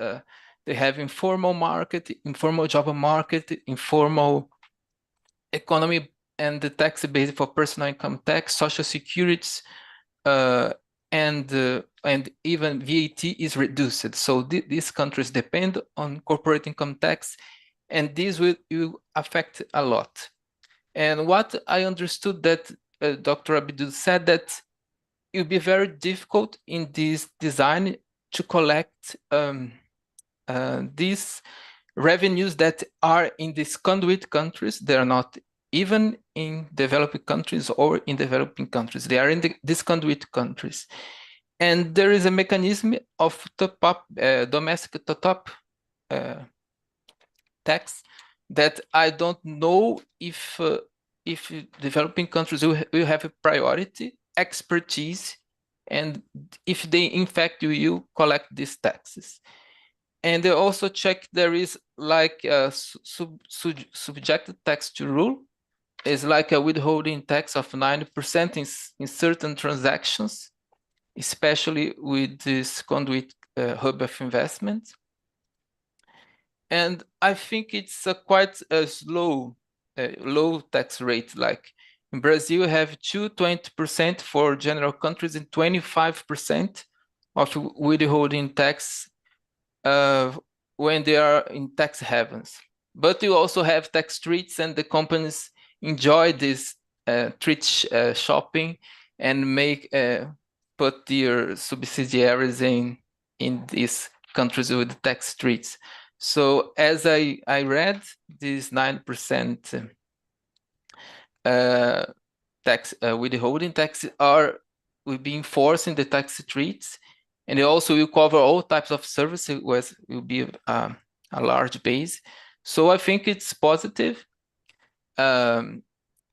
Speaker 7: they have informal market, informal job market, informal economy, and the tax base for personal income tax, social securities, and even VAT is reduced. So these countries depend on corporate income tax, and this will affect a lot. And what I understood that Dr. Abdul said, that it will be very difficult in this design to collect these revenues that are in these conduit countries. They are not even in developing countries or in developing countries. They are in these conduit countries. And there is a mechanism of top-up, domestic top-up tax that I don't know if developing countries will have a priority, expertise, and if they in fact will collect these taxes. And they also check there is like a subjected tax to rule. It's like a withholding tax of 90% in certain transactions, especially with this conduit hub of investment. And I think it's quite a low tax rate. Like in Brazil, you have 20% for general countries and 25% of withholding tax when they are in tax havens. But you also have tax treats, and the companies enjoy this treat shopping and make put their subsidiaries in these countries with tax treats. So as I read, these 9% tax withholding taxes will be enforced in the tax treats, and it also will cover all types of services, which will be a large base. So I think it's positive,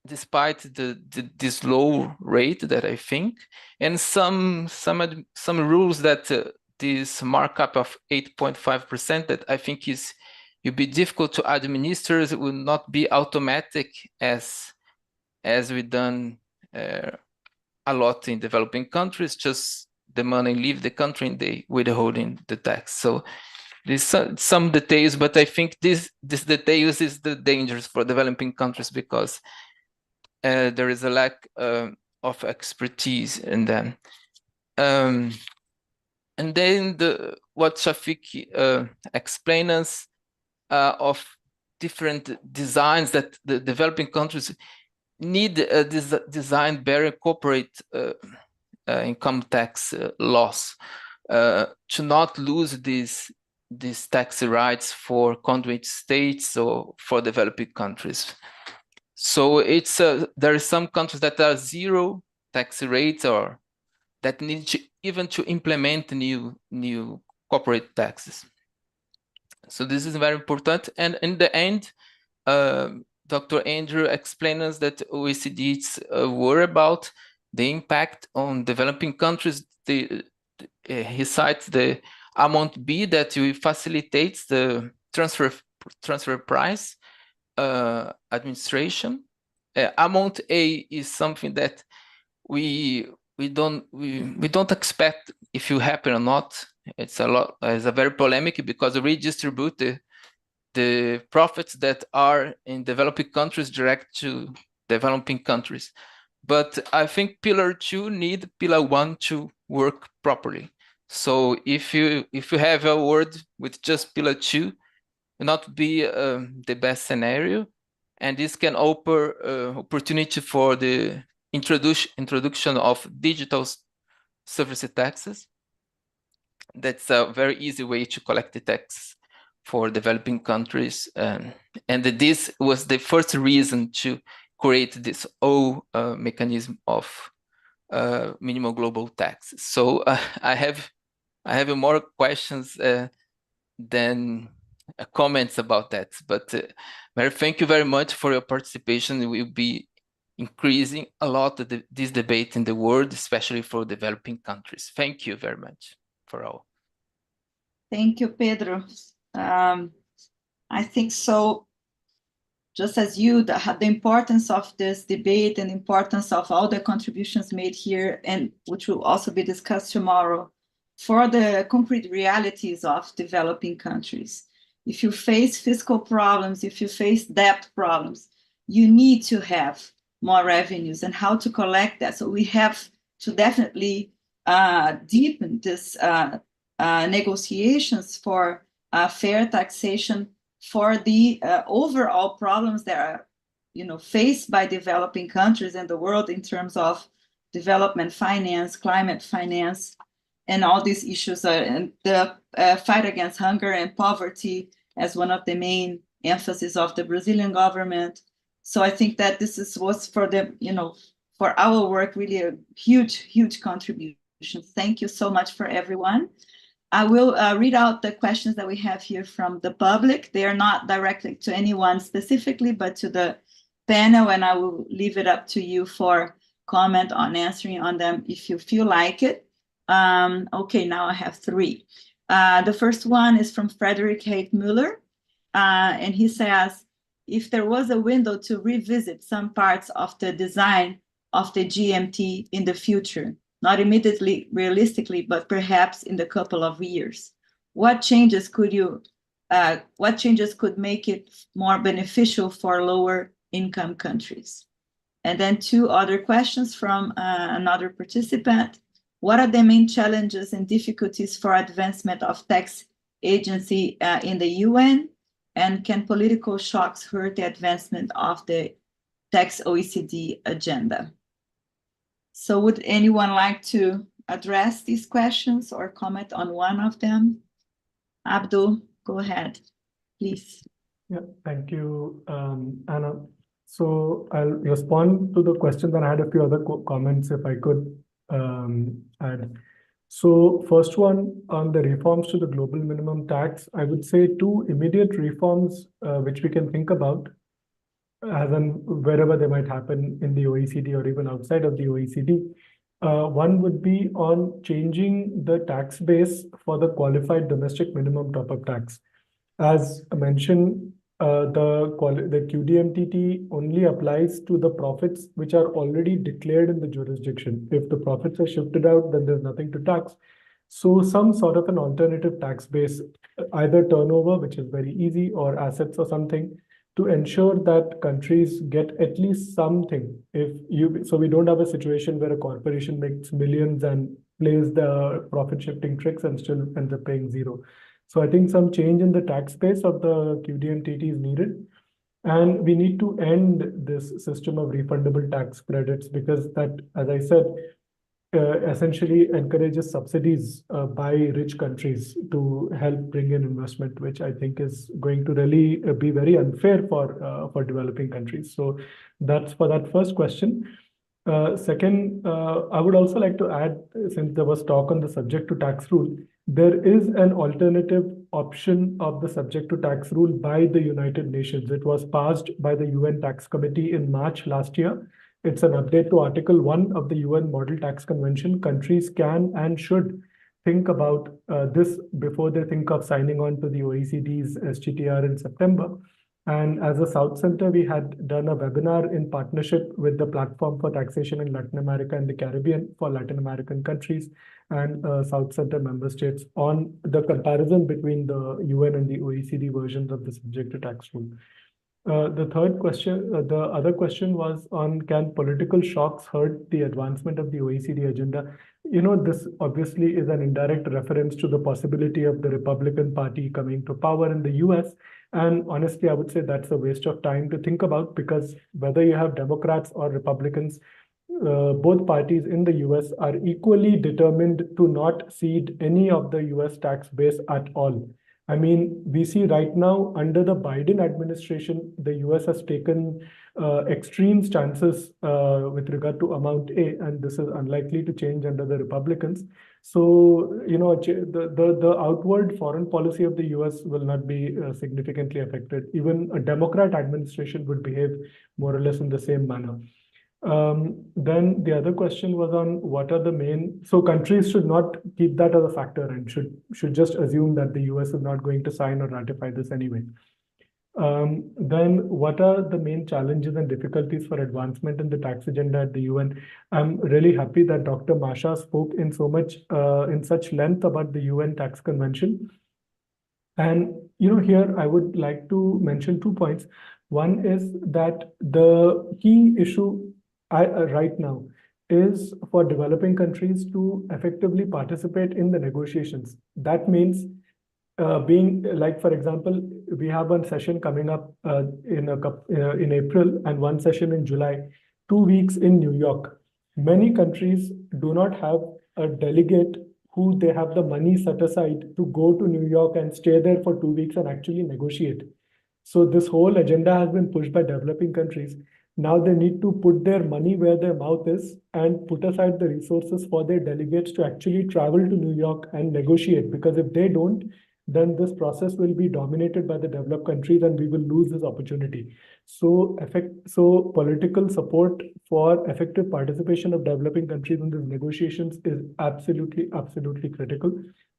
Speaker 7: despite this low rate that I think, and some rules that this markup of 8.5% that I think will be difficult to administer. It will not be automatic as we've done a lot in developing countries. Just the money leave the country and they withholding the tax. So there's some details, but I think this details is the dangers for developing countries, because there is a lack of expertise in them. And then what Shafik explained us of different designs that the developing countries need design better corporate income tax laws to not lose these tax rights for conduit states or for developing countries. So it's there are some countries that are zero tax rates or that need even to implement new corporate taxes. So this is very important. And in the end, Dr. Andrew explained us that OECD's worry about the impact on developing countries. He cites the amount B that facilitates the transfer price administration. Amount A is something that we don't expect if it happen or not. It's a very polemic, because we redistribute the profits that are in developing countries direct to developing countries. But I think Pillar 2 need Pillar 1 to work properly. So if you have a word with just Pillar 2, will not be the best scenario, and this can offer opportunity for the introduction of digital service taxes. That's a very easy way to collect the tax for developing countries, and this was the first reason to create this whole mechanism of minimum global tax. So I have more questions than comments about that, but Mary, thank you very much for your participation. We will be increasing a lot of this debate in the world, especially for developing countries. Thank you very much for all.
Speaker 1: Thank you, Pedro. I think so. Just as you, the importance of this debate and importance of all the contributions made here, and which will also be discussed tomorrow, for the concrete realities of developing countries. If you face fiscal problems, if you face debt problems, you need to have more revenues, and how to collect that. So we have to definitely deepen this negotiations for fair taxation for the overall problems that are, faced by developing countries and the world in terms of development finance, climate finance, and all these issues and the fight against hunger and poverty as one of the main emphasis of the Brazilian government. So I think that was for the, for our work, really a huge contribution. Thank you so much for everyone. I will read out the questions that we have here from the public. They are not directly to anyone specifically, but to the panel, and I will leave it up to you for comment on answering on them if you feel like it. Okay, now I have 3. The first one is from Frederick Haight Muller, and he says, if there was a window to revisit some parts of the design of the GMT in the future, not immediately realistically, but perhaps in the couple of years, what changes could make it more beneficial for lower income countries? And then 2 other questions from another participant. What are the main challenges and difficulties for advancement of tax agency in the UN? And can political shocks hurt the advancement of the tax OECD agenda? So would anyone like to address these questions or comment on one of them? Abdul, go ahead, please.
Speaker 3: Yeah, thank you, Anna. So I'll respond to the questions, and I had a few other comments if I could add. So first one, on the reforms to the global minimum tax, I would say 2 immediate reforms which we can think about, as in wherever they might happen in the OECD or even outside of the OECD. One would be on changing the tax base for the qualified domestic minimum top-up tax. As mentioned, the QDMTT only applies to the profits which are already declared in the jurisdiction. If the profits are shifted out, then there's nothing to tax. So some sort of an alternative tax base, either turnover, which is very easy, or assets or something, to ensure that countries get at least something. So we don't have a situation where a corporation makes millions and plays the profit shifting tricks and still ends up paying 0. So I think some change in the tax base of the QDMTT is needed. And we need to end this system of refundable tax credits, because that, as I said, essentially encourages subsidies by rich countries to help bring in investment, which I think is going to really be very unfair for developing countries. So that's for that first question. Second, I would also like to add, since there was talk on the subject to tax rule, there is an alternative option of the subject to tax rule by the United Nations. It was passed by the UN Tax Committee in March last year. It's an update to Article 1 of the UN Model Tax Convention. Countries can and should think about this before they think of signing on to the OECD's SGTR in September. And as a South Center, we had done a webinar in partnership with the Platform for Taxation in Latin America and the Caribbean for Latin American countries and South Center member states on the comparison between the UN and the OECD versions of the subject to tax rule. The third question, the other question was on, can political shocks hurt the advancement of the OECD agenda? This obviously is an indirect reference to the possibility of the Republican Party coming to power in the US. And honestly, I would say that's a waste of time to think about, because whether you have Democrats or Republicans, both parties in the US are equally determined to not cede any of the US tax base at all. I mean, we see right now under the Biden administration, the US has taken extreme stances with regard to Amount A, and this is unlikely to change under the Republicans. So, the outward foreign policy of the US will not be significantly affected. Even a Democrat administration would behave more or less in the same manner. Then the other question was on what are the main, so countries should not keep that as a factor and should just assume that the US is not going to sign or ratify this anyway. Then what are the main challenges and difficulties for advancement in the tax agenda at the UN? I'm really happy that Dr. Masha spoke in such length about the UN Tax Convention. And here I would like to mention 2 points. One is that the key issue right now is for developing countries to effectively participate in the negotiations. That means being like, for example, we have one session coming up in April and one session in July, 2 weeks in New York. Many countries do not have a delegate who they have the money set aside to go to New York and stay there for 2 weeks and actually negotiate. So this whole agenda has been pushed by developing countries. Now they need to put their money where their mouth is and put aside the resources for their delegates to actually travel to New York and negotiate. Because if they don't, then this process will be dominated by the developed countries and we will lose this opportunity. So political support for effective participation of developing countries in these negotiations is absolutely, absolutely critical.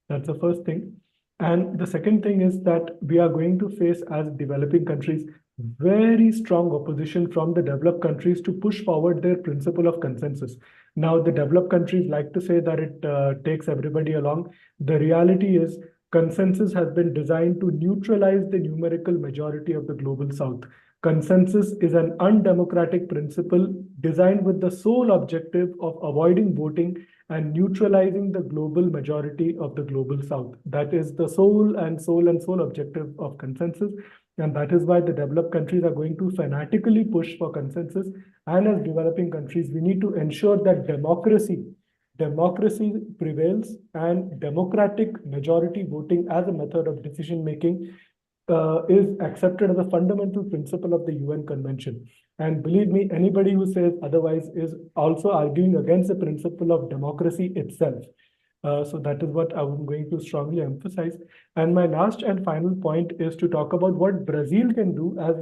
Speaker 3: That's the first thing. And the second thing is that we are going to face, as developing countries, very strong opposition from the developed countries to push forward their principle of consensus. Now, the developed countries like to say that it takes everybody along. The reality is consensus has been designed to neutralize the numerical majority of the global south. Consensus is an undemocratic principle designed with the sole objective of avoiding voting and neutralizing the global majority of the global south. That is the sole objective of consensus. And that is why the developed countries are going to fanatically push for consensus. And as developing countries, we need to ensure that democracy prevails and democratic majority voting as a method of decision making is accepted as a fundamental principle of the UN Convention. And believe me, anybody who says otherwise is also arguing against the principle of democracy itself. So that is what I'm going to strongly emphasize. And my last and final point is to talk about what Brazil can do as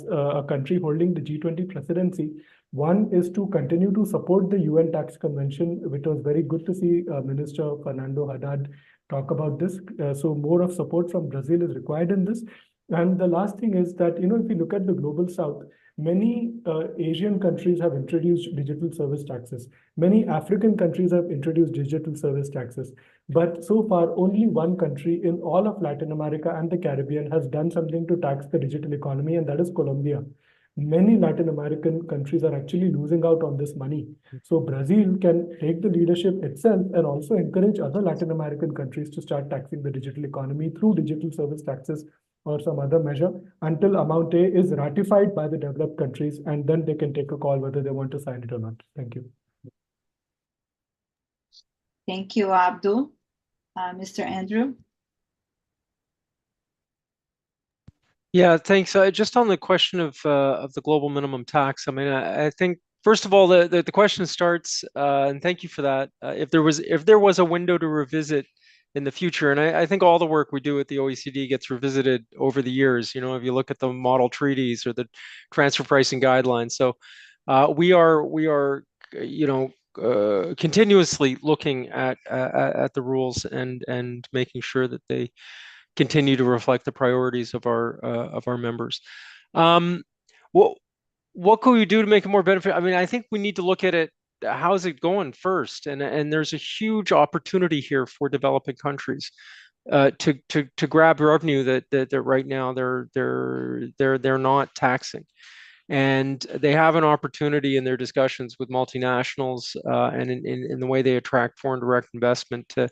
Speaker 3: a country holding the G20 presidency. One is to continue to support the UN Tax Convention, which was very good to see Minister Fernando Haddad talk about this. So more of support from Brazil is required in this. And the last thing is that, if you look at the global south, many Asian countries have introduced digital service taxes. Many African countries have introduced digital service taxes. But so far, only one country in all of Latin America and the Caribbean has done something to tax the digital economy, and that is Colombia. Many Latin American countries are actually losing out on this money. So Brazil can take the leadership itself and also encourage other Latin American countries to start taxing the digital economy through digital service taxes or some other measure until Amount A is ratified by the developed countries, and then they can take a call whether they want to sign it or not. Thank you.
Speaker 1: Thank you, Abdul. Mr. Andrew?
Speaker 6: Yeah, thanks. Just on the question of the global minimum tax, I mean, I think first of all, the question starts, and thank you for that. If there was a window to revisit in the future, and I think all the work we do at the OECD gets revisited over the years. If you look at the model treaties or the transfer pricing guidelines, so we are continuously looking at the rules and making sure that they continue to reflect the priorities of our members. What can we do to make it more benefit? I mean, I think we need to look at it. How's it going first? And there's a huge opportunity here for developing countries to grab revenue that right now they're not taxing. And they have an opportunity in their discussions with multinationals and in the way they attract foreign direct investment to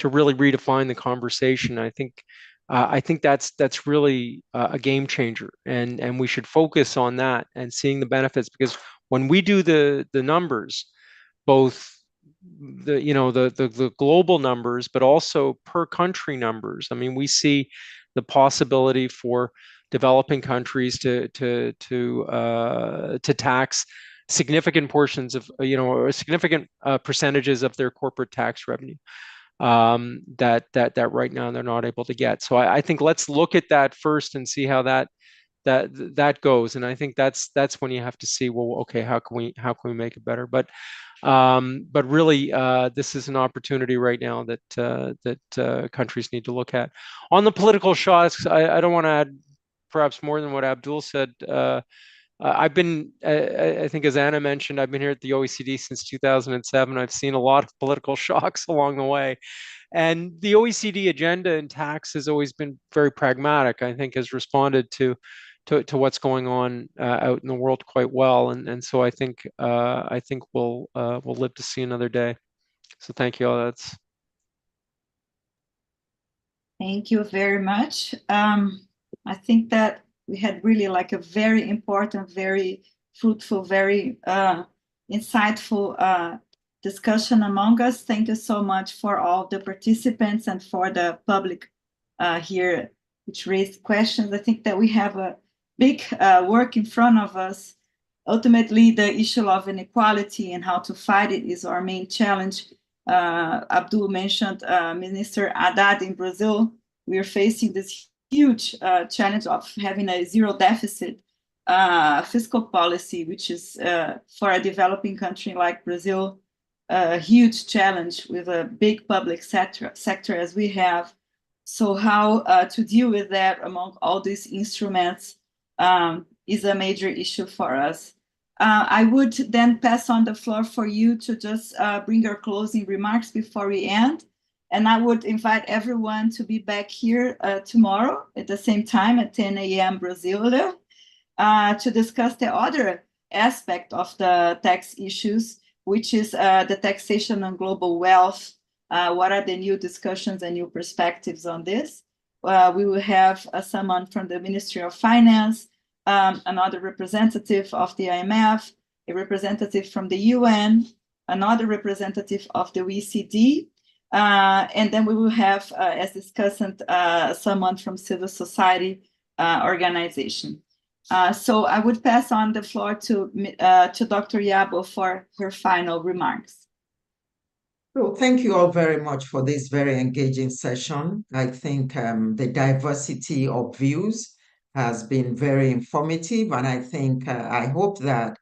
Speaker 6: really redefine the conversation. I think that's really a game changer, and we should focus on that and seeing the benefits, because when we do the numbers, both the global numbers, but also per country numbers, I mean, we see the possibility for developing countries to tax significant portions of significant percentages of their corporate tax revenue that right now they're not able to get. So I think let's look at that first and see how that goes. And I think that's when you have to see, well, okay, how can we make it better? But really, this is an opportunity right now that countries need to look at. On the political shocks, I don't want to add perhaps more than what Abdul said. I've been, I think, as Ana mentioned, I've been here at the OECD since 2007. I've seen a lot of political shocks along the way. And the OECD agenda in tax has always been very pragmatic, I think, has responded to what's going on out in the world quite well. And so I think we'll live to see another day. So thank you all.
Speaker 1: Thank you very much. I think that we had really like a very important, very fruitful, very insightful discussion among us. Thank you so much for all the participants and for the public here, which raised questions. I think that we have a big work in front of us. Ultimately, the issue of inequality and how to fight it is our main challenge. Abdul mentioned Minister Haddad in Brazil. We are facing this huge challenge of having a zero deficit fiscal policy, which is for a developing country like Brazil, a huge challenge with a big public sector as we have. So how to deal with that among all these instruments is a major issue for us. I would then pass on the floor for you to just bring your closing remarks before we end. And I would invite everyone to be back here tomorrow at the same time at 10 a.m. Brazil to discuss the other aspect of the tax issues, which is the taxation on global wealth. What are the new discussions and new perspectives on this? We will have someone from the Ministry of Finance, another representative of the IMF, a representative from the UN, another representative of the OECD, and then we will have, as discussed, someone from civil society organization. So I would pass on the floor to Dr. Yabo for her final remarks.
Speaker 2: So thank you all very much for this very engaging session. I think the diversity of views has been very informative, and I think I hope that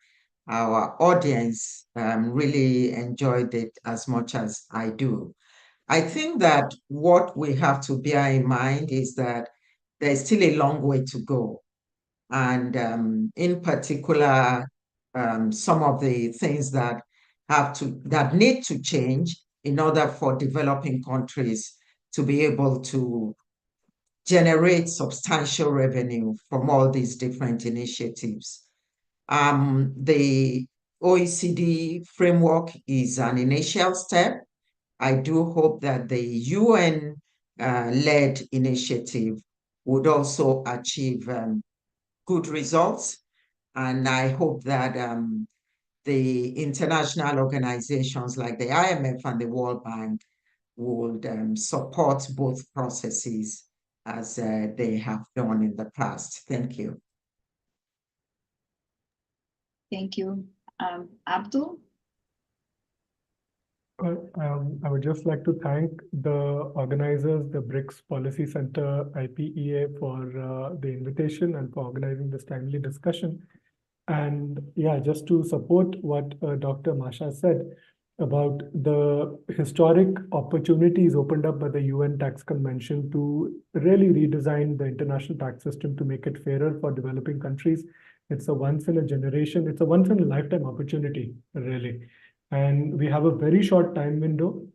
Speaker 2: our audience really enjoyed it as much as I do. I think that what we have to bear in mind is that there's still a long way to go. And in particular, some of the things that need to change in order for developing countries to be able to generate substantial revenue from all these different initiatives. The OECD framework is an initial step. I do hope that the UN-led initiative would also achieve good results. And I hope that the international organizations like the IMF and the World Bank would support both processes as they have done in the past. Thank you.
Speaker 1: Thank you. Abdul?
Speaker 3: I would just like to thank the organizers, the BRICS Policy Center, IPEA, for the invitation and for organizing this timely discussion. And yeah, just to support what Dr. Masha said about the historic opportunities opened up by the UN Tax Convention to really redesign the international tax system to make it fairer for developing countries. It's a once in a generation, it's a once in a lifetime opportunity, really. And we have a very short time window.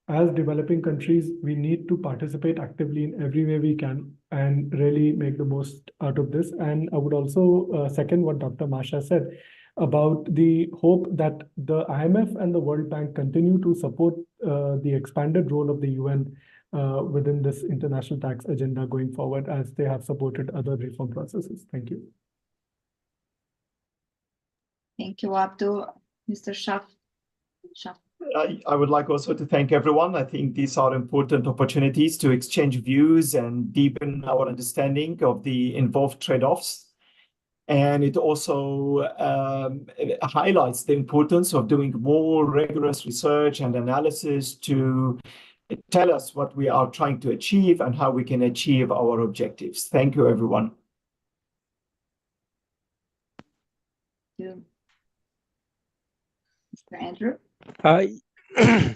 Speaker 3: As developing countries, we need to participate actively in every way we can and really make the most out of this. And I would also second what Dr. Masha said about the hope that the IMF and the World Bank continue to support the expanded role of the UN within this international tax agenda going forward, as they have supported other reform processes. Thank you.
Speaker 1: Thank you, Abdul. Mr. Shaf.
Speaker 5: I would like also to thank everyone. I think these are important opportunities to exchange views and deepen our understanding of the involved trade-offs. And it also it highlights the importance of doing more rigorous research and analysis to tell us what we are trying to achieve and how we can achieve our objectives. Thank you, everyone.
Speaker 1: Thank you. Mr. Andrew?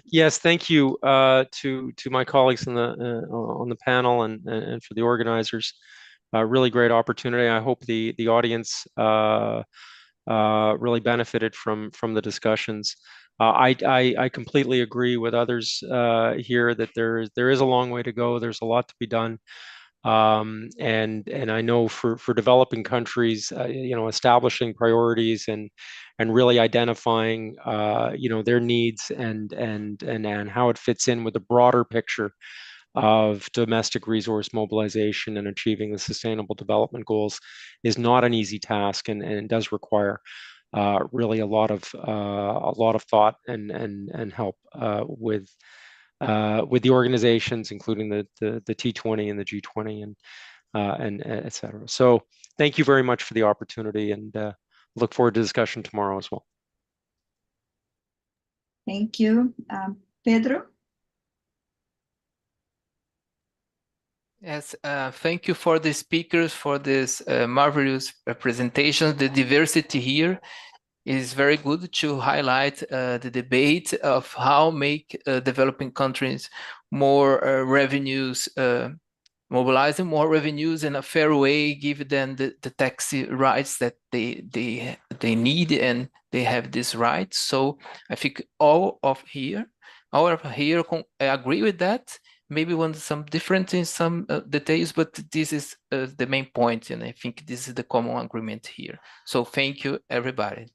Speaker 6: Yes, thank you to my colleagues on the panel and for the organizers. Really great opportunity. I hope the audience really benefited from the discussions. I completely agree with others here that there is a long way to go. There's a lot to be done. And I know for developing countries, establishing priorities and really identifying, their needs and how it fits in with the broader picture of domestic resource mobilization and achieving the sustainable development goals is not an easy task and does require really a lot of thought and help with the organizations, including the T20 and the G20 and et cetera. So thank you very much for the opportunity, and look forward to discussion tomorrow as well.
Speaker 1: Thank you. Pedro?
Speaker 7: Yes, thank you for the speakers for this marvelous presentation. The diversity here is very good to highlight the debate of how make developing countries more revenues, mobilizing more revenues in a fair way, give them the tax rights that they need, and they have this right. So I think all of here agree with that. Maybe want some different in some details, but this is the main point, and I think this is the common agreement here. So thank you, everybody.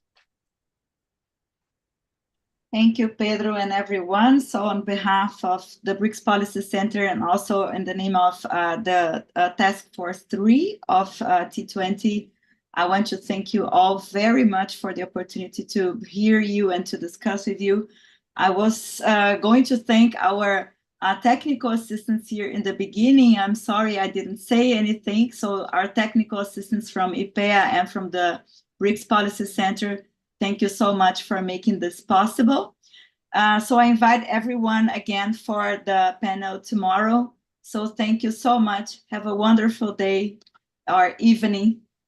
Speaker 1: Thank you, Pedro, and everyone. So on behalf of the BRICS Policy Center and also in the name of the Task Force 3 of T20, I want to thank you all very much for the opportunity to hear you and to discuss with you. I was going to thank our technical assistants here in the beginning. I'm sorry I didn't say anything. So our technical assistants from IPEA and from the BRICS Policy Center, thank you so much for making this possible. So I invite everyone again for the panel tomorrow. So thank you so much. Have a wonderful day or evening.